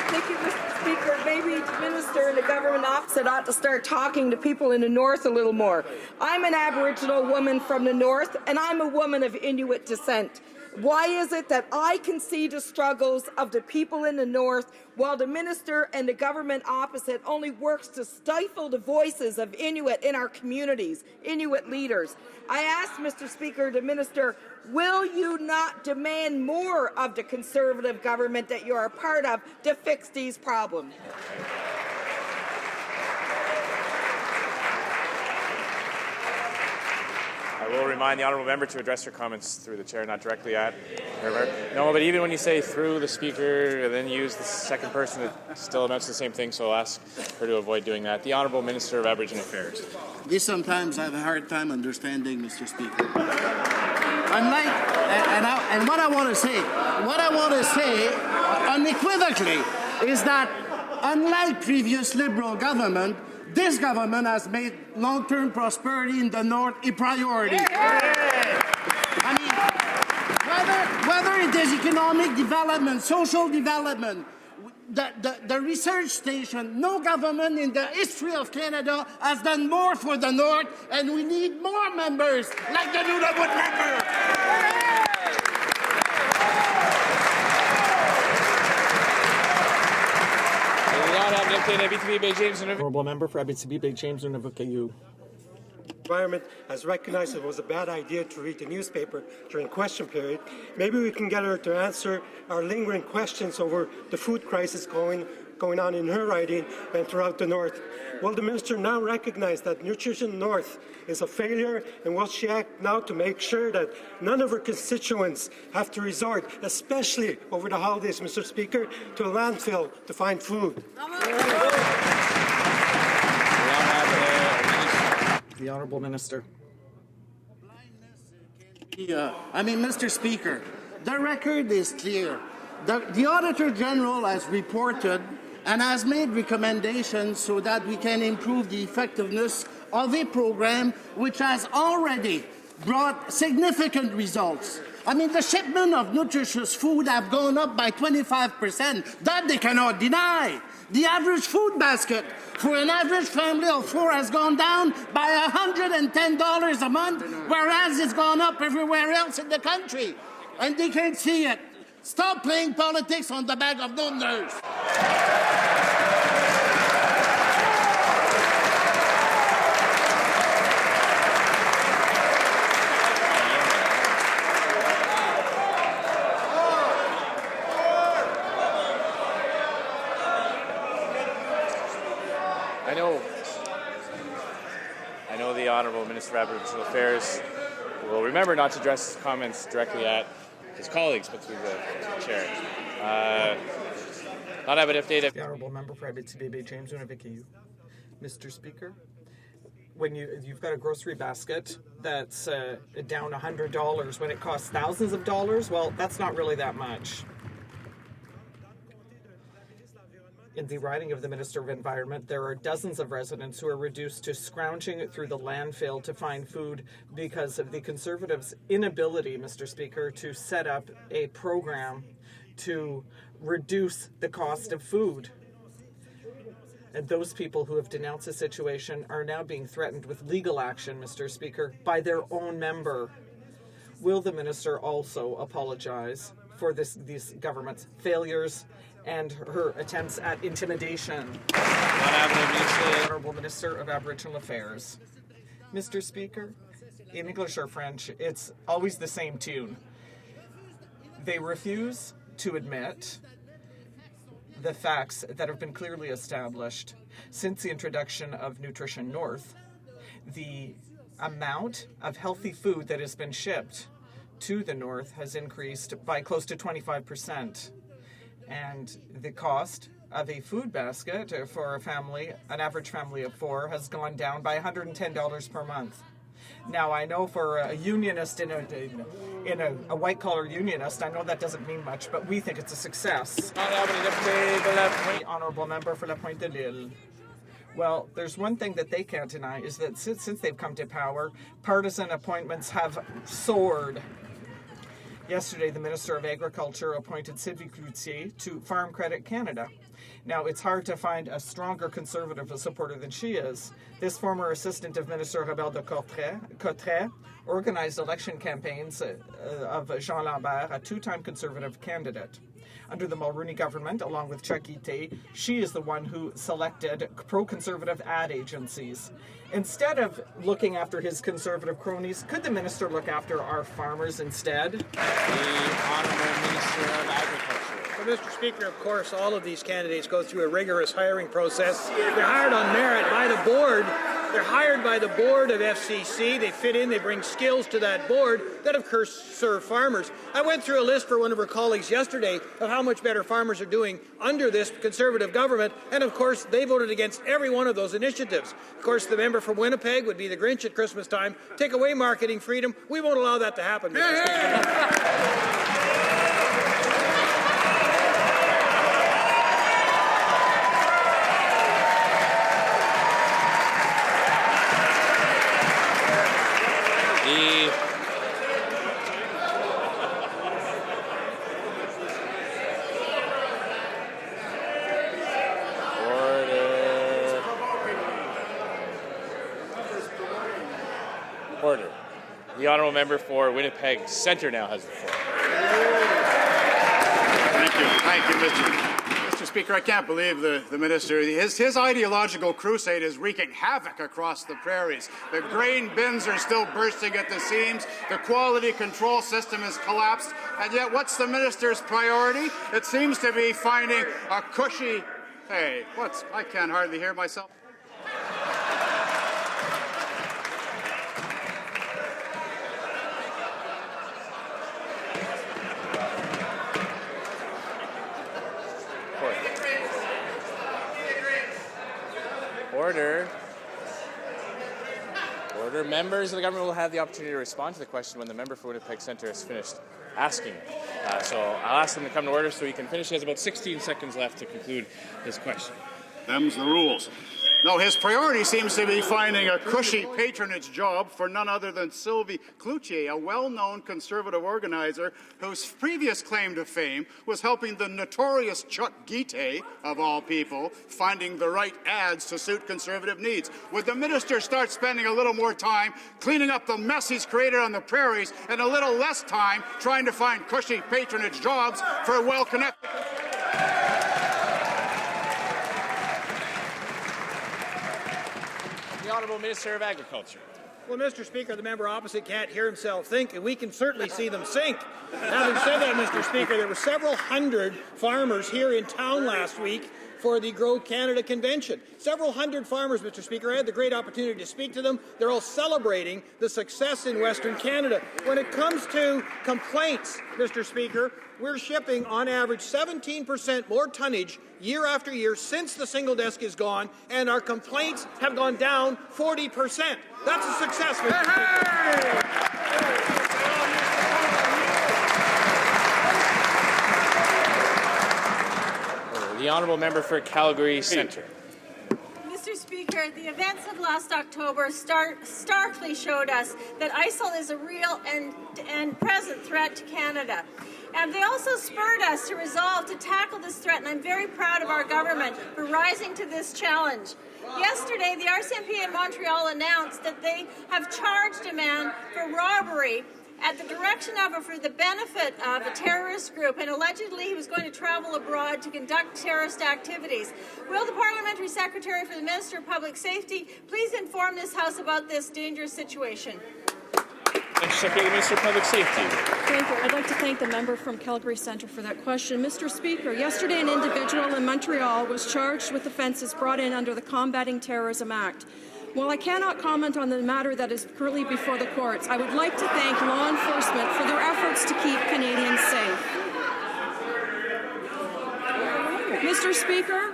Thank you, Mr. Speaker. Maybe the minister and the government opposite ought to start talking to people in the North a little more. I'm an Aboriginal woman from the North, and I'm a woman of Inuit descent. Why is it that I can see the struggles of the people in the North while the minister and the government opposite only works to stifle the voices of Inuit in our communities, Inuit leaders? I ask, Mr. Speaker, the minister, will you not demand more of the Conservative government that you are a part of to fix these problems? I will remind the honourable member to address her comments through the chair, not directly at her. No, but even when you say through the speaker and then use the second person, it still amounts to the same thing, so I'll ask her to avoid doing that. The Honourable Minister of Aboriginal Affairs. This sometimes I have a hard time understanding, Mr. Speaker. And what I want to say unequivocally is that unlike previous Liberal government, this government has made long-term prosperity in the North a priority. I mean, whether it is economic development, social development, the research station, no government in the history of Canada has done more for the North, and we need more members like the Nunavut member. Honourable member for Abitibi Bay James Nunavut KU. Environment has recognized it was a bad idea to read the newspaper during question period. Maybe we can get her to answer our lingering questions over the food crisis going on in her riding and throughout the North. Will the minister now recognize that Nutrition North is a failure, and will she act now to make sure that none of her constituents have to resort, especially over the holidays, Mr. Speaker, to a landfill to find food? The Honourable Minister. Mr. Speaker, the record is clear. The Auditor General has reported and has made recommendations so that we can improve the effectiveness of a program which has already brought significant results. I mean, the shipment of nutritious food have gone up by 25%. That they cannot deny. The average food basket for an average family of 4 has gone down by $110 a month, whereas it's gone up everywhere else in the country. And they can't see it. Stop playing politics on the back of donors. I know the Honourable Minister of Aboriginal Affairs will remember not to address comments directly at his colleagues, but through the chair. Not have an update. The Honourable Member for Abitibi Bay James Nunavut KU. Mr. Speaker, when you've got a grocery basket that's down $100 when it costs thousands of dollars, well, that's not really that much. In the riding of the Minister of Environment, there are dozens of residents who are reduced to scrounging through the landfill to find food because of the Conservatives' inability, Mr. Speaker, to set up a program to reduce the cost of food. And those people who have denounced the situation are now being threatened with legal action, Mr. Speaker, by their own member. Will the minister also apologize for these government's failures and her attempts at intimidation? Honourable Minister of Aboriginal Affairs. Mr. Speaker, in English or French, it's always the same tune. They refuse to admit the facts that have been clearly established since the introduction of Nutrition North. The amount of healthy food that has been shipped to the North has increased by close to 25%. And the cost of a food basket for a family, an average family of 4, has gone down by $110 per month. Now, I know for a unionist in a white-collar unionist, I know that doesn't mean much, but we think it's a success. Honourable Member for La Pointe de l'Île. Well, there's one thing that they can't deny is that since they've come to power, partisan appointments have soared. Yesterday, the Minister of Agriculture appointed Sylvie Cloutier to Farm Credit Canada. Now, it's hard to find a stronger Conservative supporter than she is. This former assistant of Minister Robert de Cotteret organized election campaigns of Jean Lambert, a two-time Conservative candidate. Under the Mulroney government, along with Chuck Ite, she is the one who selected pro-Conservative ad agencies. Instead of looking after his Conservative cronies, could the minister look after our farmers instead? The Honourable Minister of Agriculture. Well, Mr. Speaker, of course, all of these candidates go through a rigorous hiring process. They're hired on merit by the board. They're hired by the board of FCC. They fit in. They bring skills to that board that, of course, serve farmers. I went through a list for one of our colleagues yesterday of how much better farmers are doing under this Conservative government, and, of course, they voted against every one of those initiatives. Of course, the member from Winnipeg would be the Grinch at Christmas time. Take away marketing freedom. We won't allow that to happen, Mr. Speaker. Order. The honourable member for Winnipeg Centre now has the floor. Thank you, Mr. Speaker. I can't believe the minister. His ideological crusade is wreaking havoc across the prairies. The grain bins are still bursting at the seams. The quality control system has collapsed. And yet, what's the minister's priority? It seems to be finding a cushy. Hey, I can't hardly hear myself. Order. Order. Members of the government will have the opportunity to respond to the question when the member for Winnipeg Centre has finished asking. So I'll ask them to come to order so he can finish. He has about 16 seconds left to conclude his question. Them's the rules. No, his priority seems to be finding a cushy patronage job for none other than Sylvie Cloutier, a well-known Conservative organizer whose previous claim to fame was helping the notorious Chuck Ite, of all people, finding the right ads to suit Conservative needs. Would the minister start spending a little more time cleaning up the mess he's created on the prairies and a little less time trying to find cushy patronage jobs for well-connected... The Honourable Minister of Agriculture. Well, Mr. Speaker, the member opposite can't hear himself think, and we can certainly see them sink. Having said that, Mr. Speaker, there were several hundred farmers here in town last week for the Grow Canada Convention. Several hundred farmers, Mr. Speaker. I had the great opportunity to speak to them. They're all celebrating the success in Western Canada. When it comes to complaints, Mr. Speaker, we're shipping on average 17% more tonnage year after year since the single desk is gone, and our complaints have gone down 40%. That's a success, Mr. Speaker. The The honourable member for Calgary Centre. Mr. Speaker, the events of last October starkly showed us that ISIL is a real and present threat to Canada. And they also spurred us to resolve to tackle this threat, and I'm very proud of our government for rising to this challenge. Yesterday, the RCMP in Montreal announced that they have charged a man for robbery at the direction of or for the benefit of a terrorist group, and allegedly he was going to travel abroad to conduct terrorist activities. Will the Parliamentary Secretary for the Minister of Public Safety please inform this House about this dangerous situation? Secretary of the Minister of Public Safety. Thank you. I'd like to thank the member from Calgary Centre for that question. Mr. Speaker, yesterday an individual in Montreal was charged with offences brought in under the Combating Terrorism Act. While I cannot comment on the matter that is currently before the courts, I would like to thank law enforcement for their efforts to keep Canadians safe. Mr. Speaker,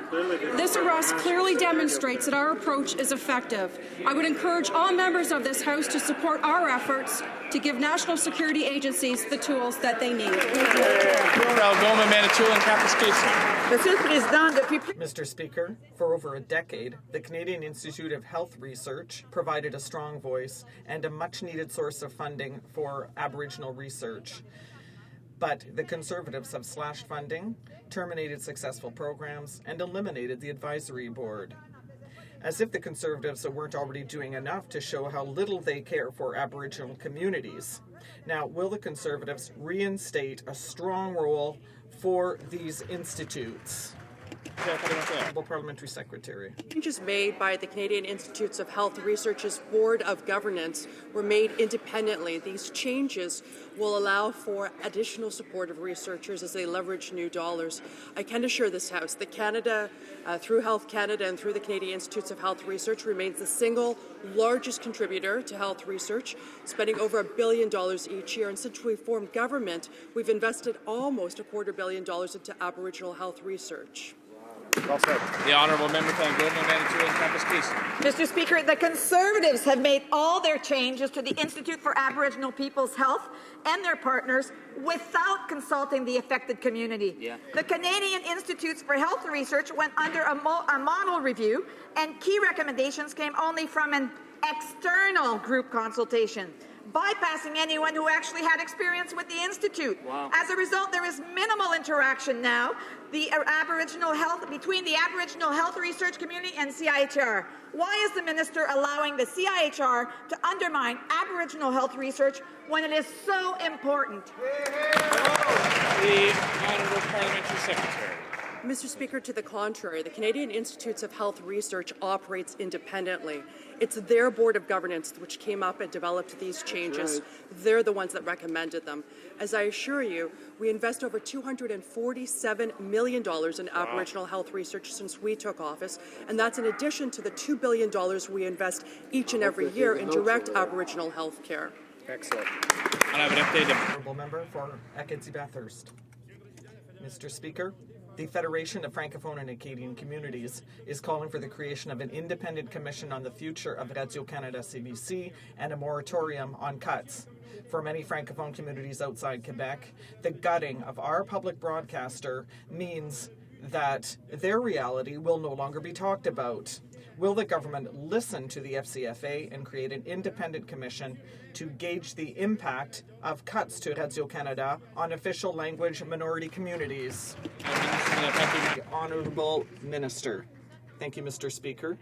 this arrest clearly demonstrates that our approach is effective. I would encourage all members of this House to support our efforts to give national security agencies the tools that they need. Mr. Speaker, for over a decade, the Canadian Institute of Health Research provided a strong voice and a much-needed source of funding for Aboriginal research. But the Conservatives have slashed funding, terminated successful programs, and eliminated the advisory board. As if the Conservatives weren't already doing enough to show how little they care for Aboriginal communities. Now, will the Conservatives reinstate a strong role for these institutes? Parliamentary Secretary. Changes made by the Canadian Institutes of Health Research's Board of Governance were made independently. These changes will allow for additional support of researchers as they leverage new dollars. I can assure this House that Canada, through Health Canada and through the Canadian Institutes of Health Research, remains the single largest contributor to health research, spending over $1 billion each year. And since we formed government, we've invested almost $250 million into Aboriginal health research. Well said. The honourable member for Golden Manitoulin Campus Case. Mr. Speaker, the Conservatives have made all their changes to the Institute for Aboriginal People's Health and their partners without consulting the affected community. Yeah. The Canadian Institutes for Health Research went under a model review, and key recommendations came only from an external group consultation, bypassing anyone who actually had experience with the Institute. Wow. As a result, there is minimal interaction now between the Aboriginal health research community and CIHR. Why is the minister allowing the CIHR to undermine Aboriginal health research when it is so important? The honourable Parliamentary Secretary. Mr. Speaker, to the contrary, the Canadian Institutes of Health Research operates independently. It's their Board of Governance which came up and developed these changes. Right. They're the ones that recommended them. As I assure you, we invest over $247 million in Aboriginal health research since we took office, and that's in addition to the $2 billion we invest each and every year in direct Aboriginal health care. Excellent. And I would update him. Honourable member for Acadie-Bathurst. Mr. Speaker, the Federation of Francophone and Acadian Communities is calling for the creation of an independent commission on the future of Radio-Canada CBC and a moratorium on cuts. For many Francophone communities outside Quebec, the gutting of our public broadcaster means that their reality will no longer be talked about. Will the government listen to the FCFA and create an independent commission to gauge the impact of cuts to Radio-Canada on official language minority communities? The Honourable Minister. Thank you, Mr. Speaker.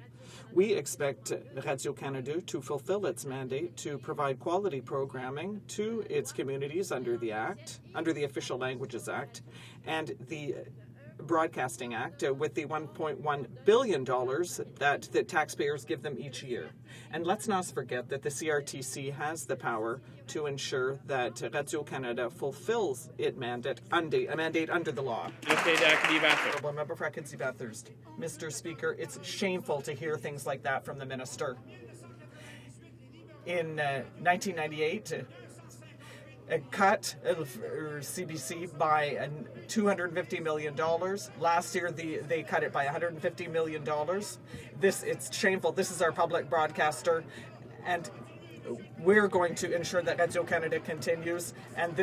We expect Radio-Canada to fulfill its mandate to provide quality programming to its communities under the Act, under the Official Languages Act, and the Broadcasting Act with the $1.1 billion that the taxpayers give them each year. And let's not forget that the CRTC has the power to ensure that Radio-Canada fulfills its mandate under the law. Honourable member for Acadie-Bathurst. Mr. Speaker, it's shameful to hear things like that from the minister. In 1998, a cut CBC by $250 million. Last year, they cut it by $150 million. It's shameful. This is our public broadcaster, and we're going to ensure that Radio Canada continues, and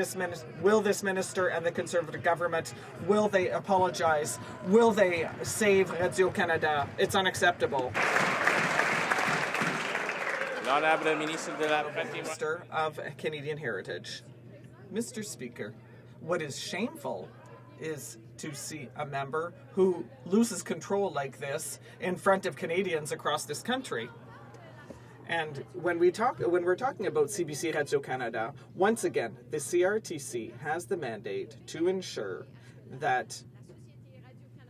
will this minister and the Conservative government, will they apologize? Will they save Radio Canada? It's unacceptable. Minister of Canadian Heritage. Mr. Speaker, what is shameful is to see a member who loses control like this in front of Canadians across this country. And when we're talking about CBC Radio Canada, once again, the CRTC has the mandate to ensure that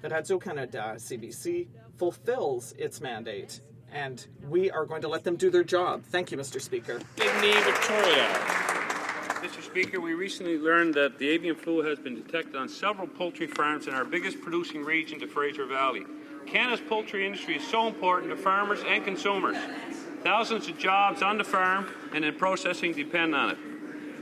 Radio Canada CBC fulfills its mandate, and we are going to let them do their job. Thank you, Mr. Speaker. Victoria. Mr. Speaker, we recently learned that the avian flu has been detected on several poultry farms in our biggest producing region, the Fraser Valley. Canada's poultry industry is so important to farmers and consumers. Thousands of jobs on the farm and in processing depend on it.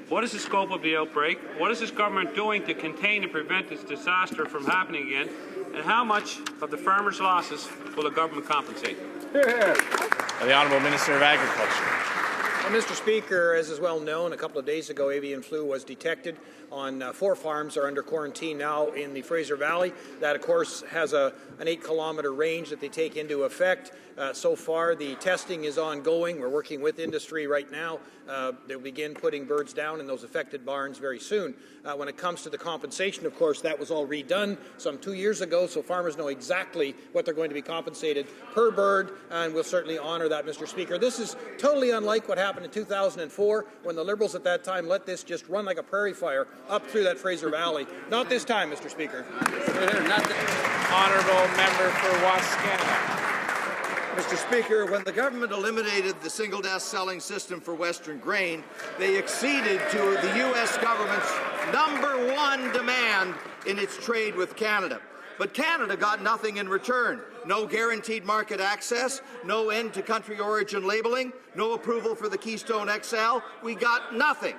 What is the scope of the outbreak? What is this government doing to contain and prevent this disaster from happening again? And how much of the farmers' losses will the government compensate? The Honourable Minister of Agriculture. Well, Mr. Speaker, as is well known, a couple of days ago avian flu was detected on 4 farms are under quarantine now in the Fraser Valley. That, of course, has an 8-kilometre range that they take into effect. So far, the testing is ongoing. We're working with industry right now. They'll begin putting birds down in those affected barns very soon. When it comes to the compensation, of course, that was all redone some 2 years ago, so farmers know exactly what they're going to be compensated per bird, and we'll certainly honour that, Mr. Speaker. This is totally unlike what happened in 2004 when the Liberals at that time let this just run like a prairie fire up through that Fraser Valley. Not this time, Mr. Speaker. Honourable member for Wascana. Mr. Speaker, when the government eliminated the single desk selling system for Western grain, they acceded to the U.S. government's #1 demand in its trade with Canada. But Canada got nothing in return. No guaranteed market access, no end to country origin labeling, no approval for the Keystone XL. We got nothing.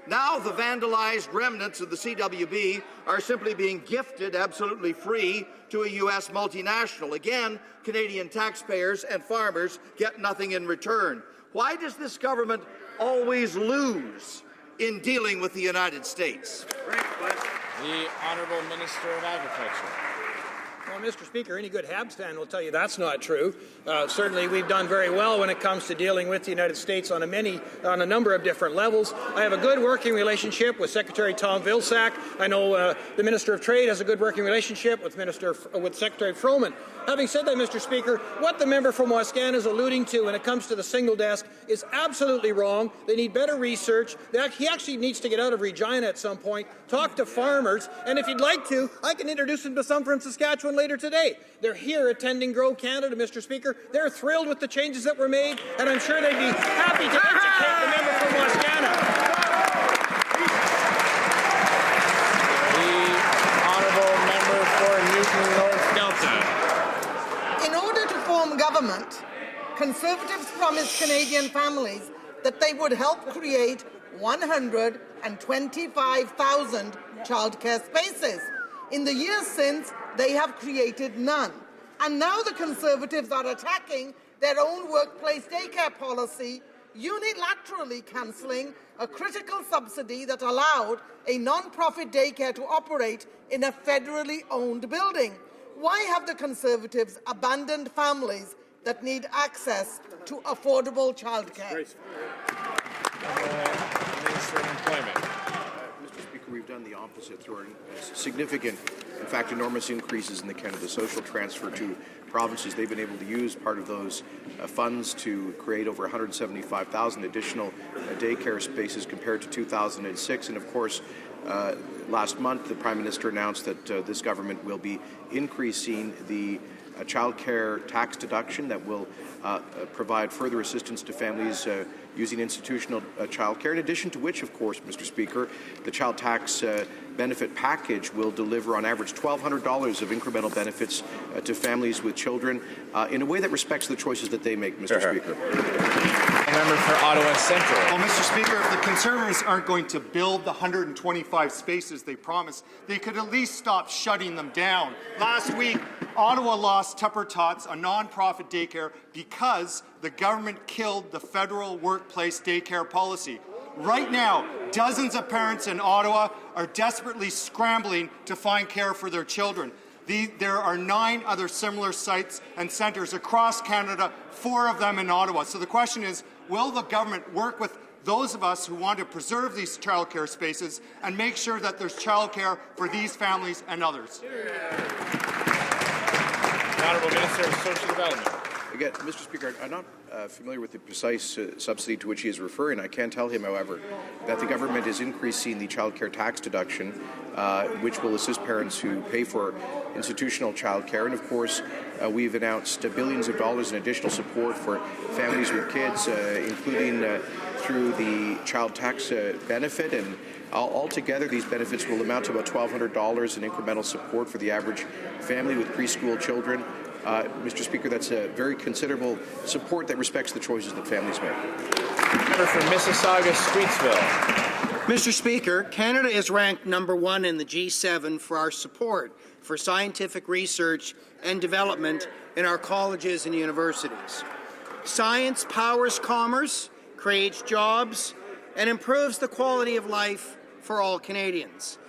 Now the vandalized remnants of the CWB are simply being gifted absolutely free to a U.S. multinational. Again, Canadian taxpayers and farmers get nothing in return. Why does this government always lose in dealing with the United States? The Honourable Minister of Agriculture. Well, Mr. Speaker, any good Habs fan will tell you that's not true. Certainly, we've done very well when it comes to dealing with the United States on a number of different levels. I have a good working relationship with Secretary Tom Vilsack. I know the Minister of Trade has a good working relationship with Secretary Froman. Having said that, Mr. Speaker, what the member from Wascana is alluding to when it comes to the single desk is absolutely wrong. They need better research. He actually needs to get out of Regina at some point, talk to farmers, and if you'd like to, I can introduce him to some from Saskatchewan later today. They're here attending Grow Canada, Mr. Speaker. They're thrilled with the changes that were made, and I'm sure they'd be happy to educate the member from Wascana. The Honourable Member for Newton North Delta. In order to form government, Conservatives promised Canadian families that they would help create 125,000 childcare spaces. In the years since, they have created none. And now the Conservatives are attacking their own workplace daycare policy, unilaterally cancelling a critical subsidy that allowed a non-profit daycare to operate in a federally owned building. Why have the Conservatives abandoned families that need access to affordable childcare? Minister of Employment. Mr. Speaker, we've done the opposite through our significant, in fact, enormous increases in the Canada Social Transfer to provinces. They've been able to use part of those funds to create over 175,000 additional daycare spaces compared to 2006. And, of course, last month, the Prime Minister announced that this government will be increasing the child care tax deduction that will provide further assistance to families using institutional child care, in addition to which, of course, Mr. Speaker, the child tax benefit package will deliver on average $1,200 of incremental benefits to families with children in a way that respects the choices that they make, Mr. Speaker. Member for Ottawa Central. Well, Mr. Speaker, if the Conservatives aren't going to build the 125 spaces they promised, they could at least stop shutting them down. Last week, Ottawa lost Tupper Tots, a non-profit daycare, because the government killed the federal workplace daycare policy. Right now, dozens of parents in Ottawa are desperately scrambling to find care for their children. There are 9 other similar sites and centres across Canada, 4 of them in Ottawa. So the question is, will the government work with those of us who want to preserve these childcare spaces and make sure that there's childcare for these families and others? The Honourable Minister of Social Development. Again, Mr. Speaker, I'm not familiar with the precise subsidy to which he is referring. I can tell him, however, that the government is increasing the child care tax deduction, which will assist parents who pay for institutional child care. And, of course, we've announced billions of dollars in additional support for families with kids, including through the child tax benefit. And altogether, these benefits will amount to about $1,200 in incremental support for the average family with preschool children. Mr. Speaker, that's a very considerable support that respects the choices that families make. Member for Mississauga, Streetsville. Mr. Speaker, Canada is ranked #1 in the G7 for our support for scientific research and development in our colleges and universities. Science powers commerce, creates jobs, and improves the quality of life for all Canadians.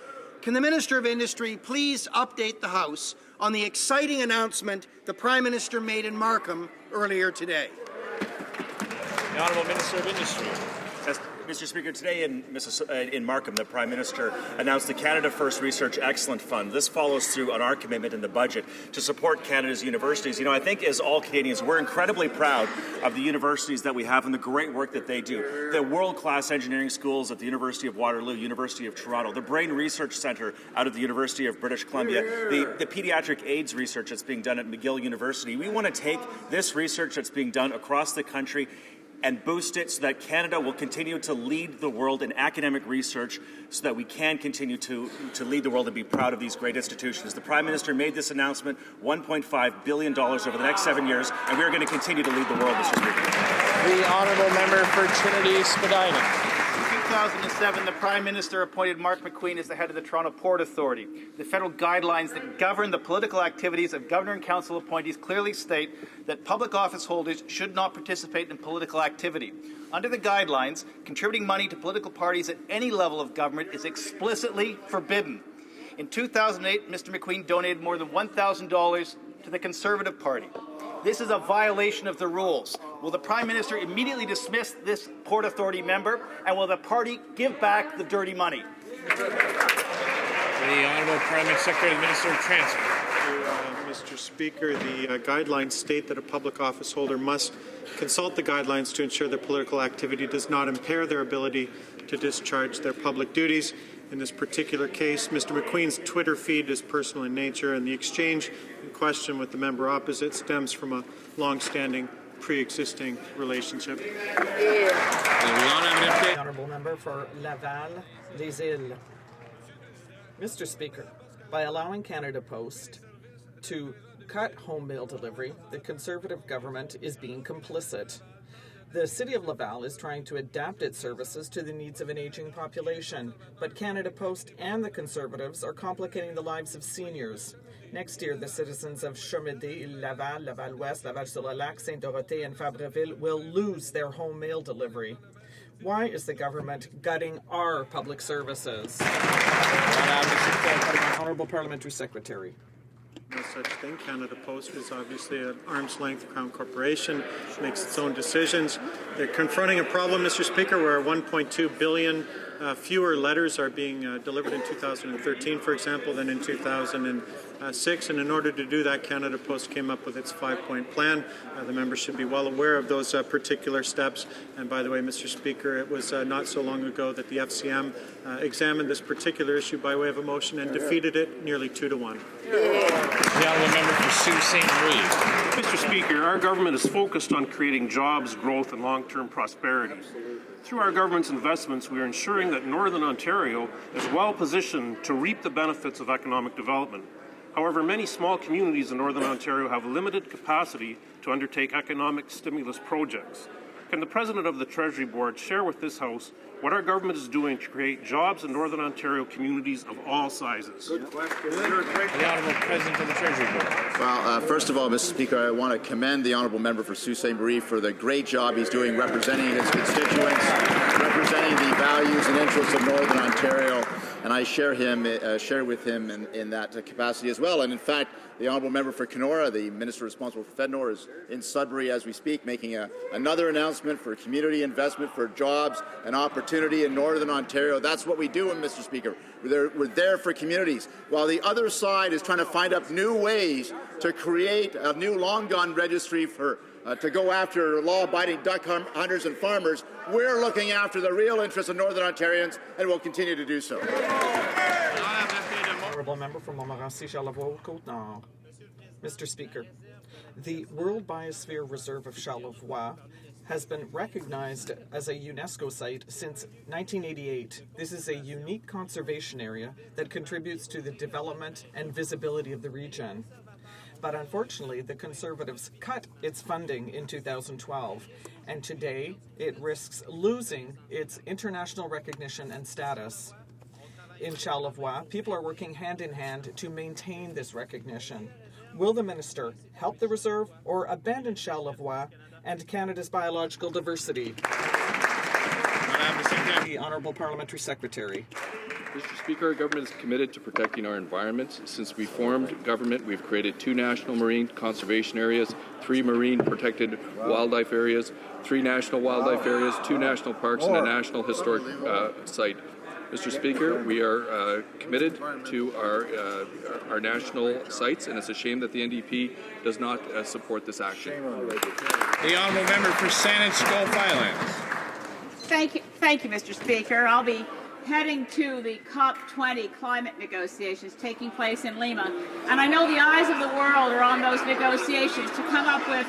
Can the Minister of Industry please update the House on the exciting announcement the Prime Minister made in Markham earlier today? The Honourable Minister of Industry. Mr. Speaker, today in Markham, the Prime Minister announced the Canada First Research Excellence Fund. This follows through on our commitment in the budget to support Canada's universities. You know, I think as all Canadians, we're incredibly proud of the universities that we have and the great work that they do. The world-class engineering schools at the University of Waterloo, University of Toronto, the Brain Research Centre out of the University of British Columbia, the pediatric AIDS research that's being done at McGill University. We want to take this research that's being done across the country and boost it so that Canada will continue to lead the world in academic research so that we can continue to lead the world and be proud of these great institutions. The Prime Minister made this announcement, $1.5 billion over the next 7 years, and we are going to continue to lead the world, Mr. Speaker. The Honourable Member for Trinity Spadina. In 2007, the Prime Minister appointed Mark McQueen as the head of the Toronto Port Authority. The federal guidelines that govern the political activities of Governor and Council appointees clearly state that public office holders should not participate in political activity. Under the guidelines, contributing money to political parties at any level of government is explicitly forbidden. In 2008, Mr. McQueen donated more than $1,000 to the Conservative Party. This is a violation of the rules. Will the Prime Minister immediately dismiss this Port Authority member, and will the party give back the dirty money? The Honourable Parliament Secretary, the Minister of Transport. Mr. Speaker, the guidelines state that a public office holder must consult the guidelines to ensure that political activity does not impair their ability to discharge their public duties. In this particular case, Mr. McQueen's Twitter feed is personal in nature, and the exchange in question with the member opposite stems from a long-standing, pre-existing relationship. The Honourable Member for Laval, Les Îles. Mr. Speaker, by allowing Canada Post to cut home mail delivery, the Conservative government is being complicit. The City of Laval is trying to adapt its services to the needs of an aging population, but Canada Post and the Conservatives are complicating the lives of seniors. Next year, the citizens of Chomedey, Laval, Laval-Ouest, Laval-sur-le-Lac, Saint-Dorothée, and Fabreville will lose their home mail delivery. Why is the government gutting our public services? Honourable Parliamentary Secretary. No such thing. Canada Post is obviously an arm's-length Crown corporation, makes its own decisions. They're confronting a problem, Mr. Speaker, where 1.2 billion fewer letters are being delivered in 2013, for example, than in 2006. And in order to do that, Canada Post came up with its 5-point plan. The members should be well aware of those particular steps. And by the way, Mr. Speaker, it was not so long ago that the FCM examined this particular issue by way of a motion and defeated it nearly 2-1. The Honourable Member for Sault Ste. Marie. Mr. Speaker, our government is focused on creating jobs, growth, and long-term prosperity. Through our government's investments, we are ensuring that Northern Ontario is well positioned to reap the benefits of economic development. However, many small communities in Northern Ontario have limited capacity to undertake economic stimulus projects. can the President of the Treasury Board share with this House what our government is doing to create jobs in Northern Ontario communities of all sizes? The Honourable President of the Treasury Board. Well, first of all, Mr. Speaker, I want to commend the Honourable Member for Sault Ste. Marie for the great job he's doing representing his constituents, representing the values and interests of Northern Ontario, and I share with him in that capacity as well. And in fact, the Honourable Member for Kenora, the Minister responsible for Fednor, is in Sudbury as we speak, making another announcement for community investment, for jobs and opportunity in Northern Ontario. That's what we do, Mr. Speaker. We're there for communities, while the other side is trying to find up new ways to create a new long-gone registry for to go after law-abiding duck hunters and farmers. We're looking after the real interests of Northern Ontarians, and will continue to do so. Honourable Member from Montmorency, Charlevoix-Côte-Nord. Mr. Speaker, the World Biosphere Reserve of Charlevoix has been recognized as a UNESCO site since 1988. This is a unique conservation area that contributes to the development and visibility of the region. But unfortunately, the Conservatives cut its funding in 2012, and today it risks losing its international recognition and status. In Charlevoix, people are working hand in hand to maintain this recognition. Will the Minister help the reserve or abandon Charlevoix and Canada's biological diversity? The Honourable Parliamentary Secretary. Mr. Speaker, our government is committed to protecting our environment. Since we formed government, we've created 2 national marine conservation areas, 3 marine protected wildlife areas, 3 national wildlife areas, 2 national parks, and a national historic site. Mr. Speaker, we are committed to our national sites, and it's a shame that the NDP does not support this action. The Honourable Member for Saanich Gulf Islands. Thank you, Mr. Speaker. I'll be heading to the COP20 climate negotiations taking place in Lima, and I know the eyes of the world are on those negotiations to come up with.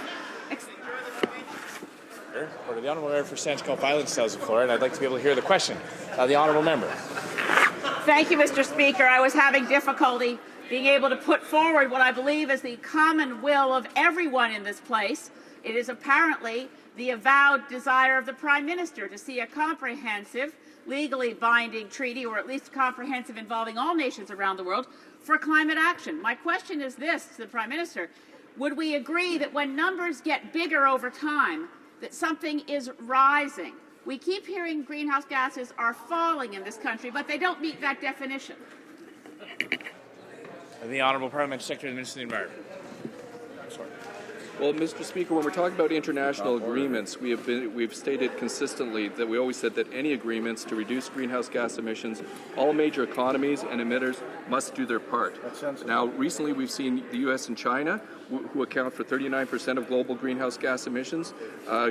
Order. The Honourable Member for Saanich Gulf Islands still has the floor, and I'd like to be able to hear the question. The Honourable Member. Thank you, Mr. Speaker. I was having difficulty being able to put forward what I believe is the common will of everyone in this place. It is apparently the avowed desire of the Prime Minister to see a comprehensive, legally binding treaty, or at least comprehensive involving all nations around the world, for climate action. My question is this to the Prime Minister. Would we agree that when numbers get bigger over time, that something is rising? We keep hearing greenhouse gases are falling in this country, but they don't meet that definition. The Honourable Parliamentary Secretary of the Ministry of the Environment. Well, Mr. Speaker, when we're talking about international agreements, we've stated consistently that we always said that any agreements to reduce greenhouse gas emissions, all major economies and emitters must do their part. Now, recently we've seen the U.S. and China, who account for 39% of global greenhouse gas emissions,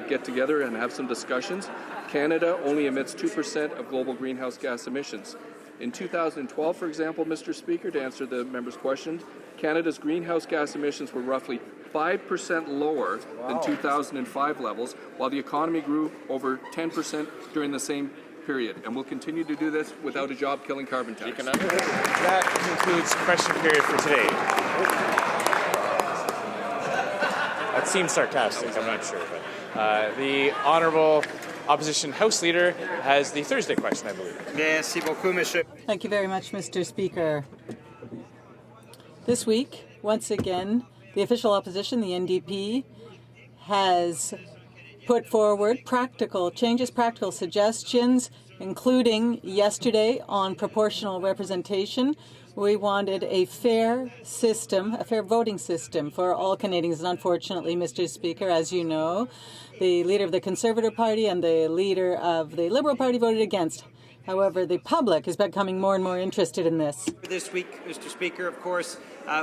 get together and have some discussions. Canada only emits 2% of global greenhouse gas emissions. In 2012, for example, Mr. Speaker, to answer the member's question, Canada's greenhouse gas emissions were roughly 5% lower than 2005 levels, while the economy grew over 10% during the same period. And we'll continue to do this without a job-killing carbon tax. That concludes question period for today. That seems sarcastic, I'm not sure. But the Honourable Opposition House Leader has the Thursday question, I believe. Merci beaucoup, monsieur. Thank you very much, Mr. Speaker. This week, once again, the official opposition, the NDP, has put forward practical suggestions, including yesterday on proportional representation. We wanted a fair system, a fair voting system for all Canadians. And unfortunately, Mr. Speaker, as you know, the leader of the Conservative Party and the leader of the Liberal Party voted against. However, the public is becoming more and more interested in this. This week, Mr. Speaker, of course,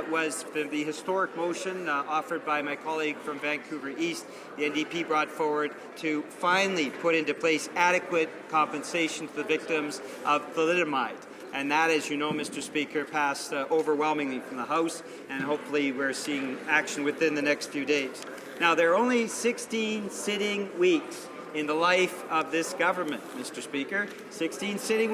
was the historic motion offered by my colleague from Vancouver East. The NDP brought forward to finally put into place adequate compensation to the victims of thalidomide. And that, as you know, Mr. Speaker, passed overwhelmingly from the House, and hopefully we're seeing action within the next few days. Now, there are only 16 sitting weeks in the life of this government, Mr. Speaker. 16 sitting weeks.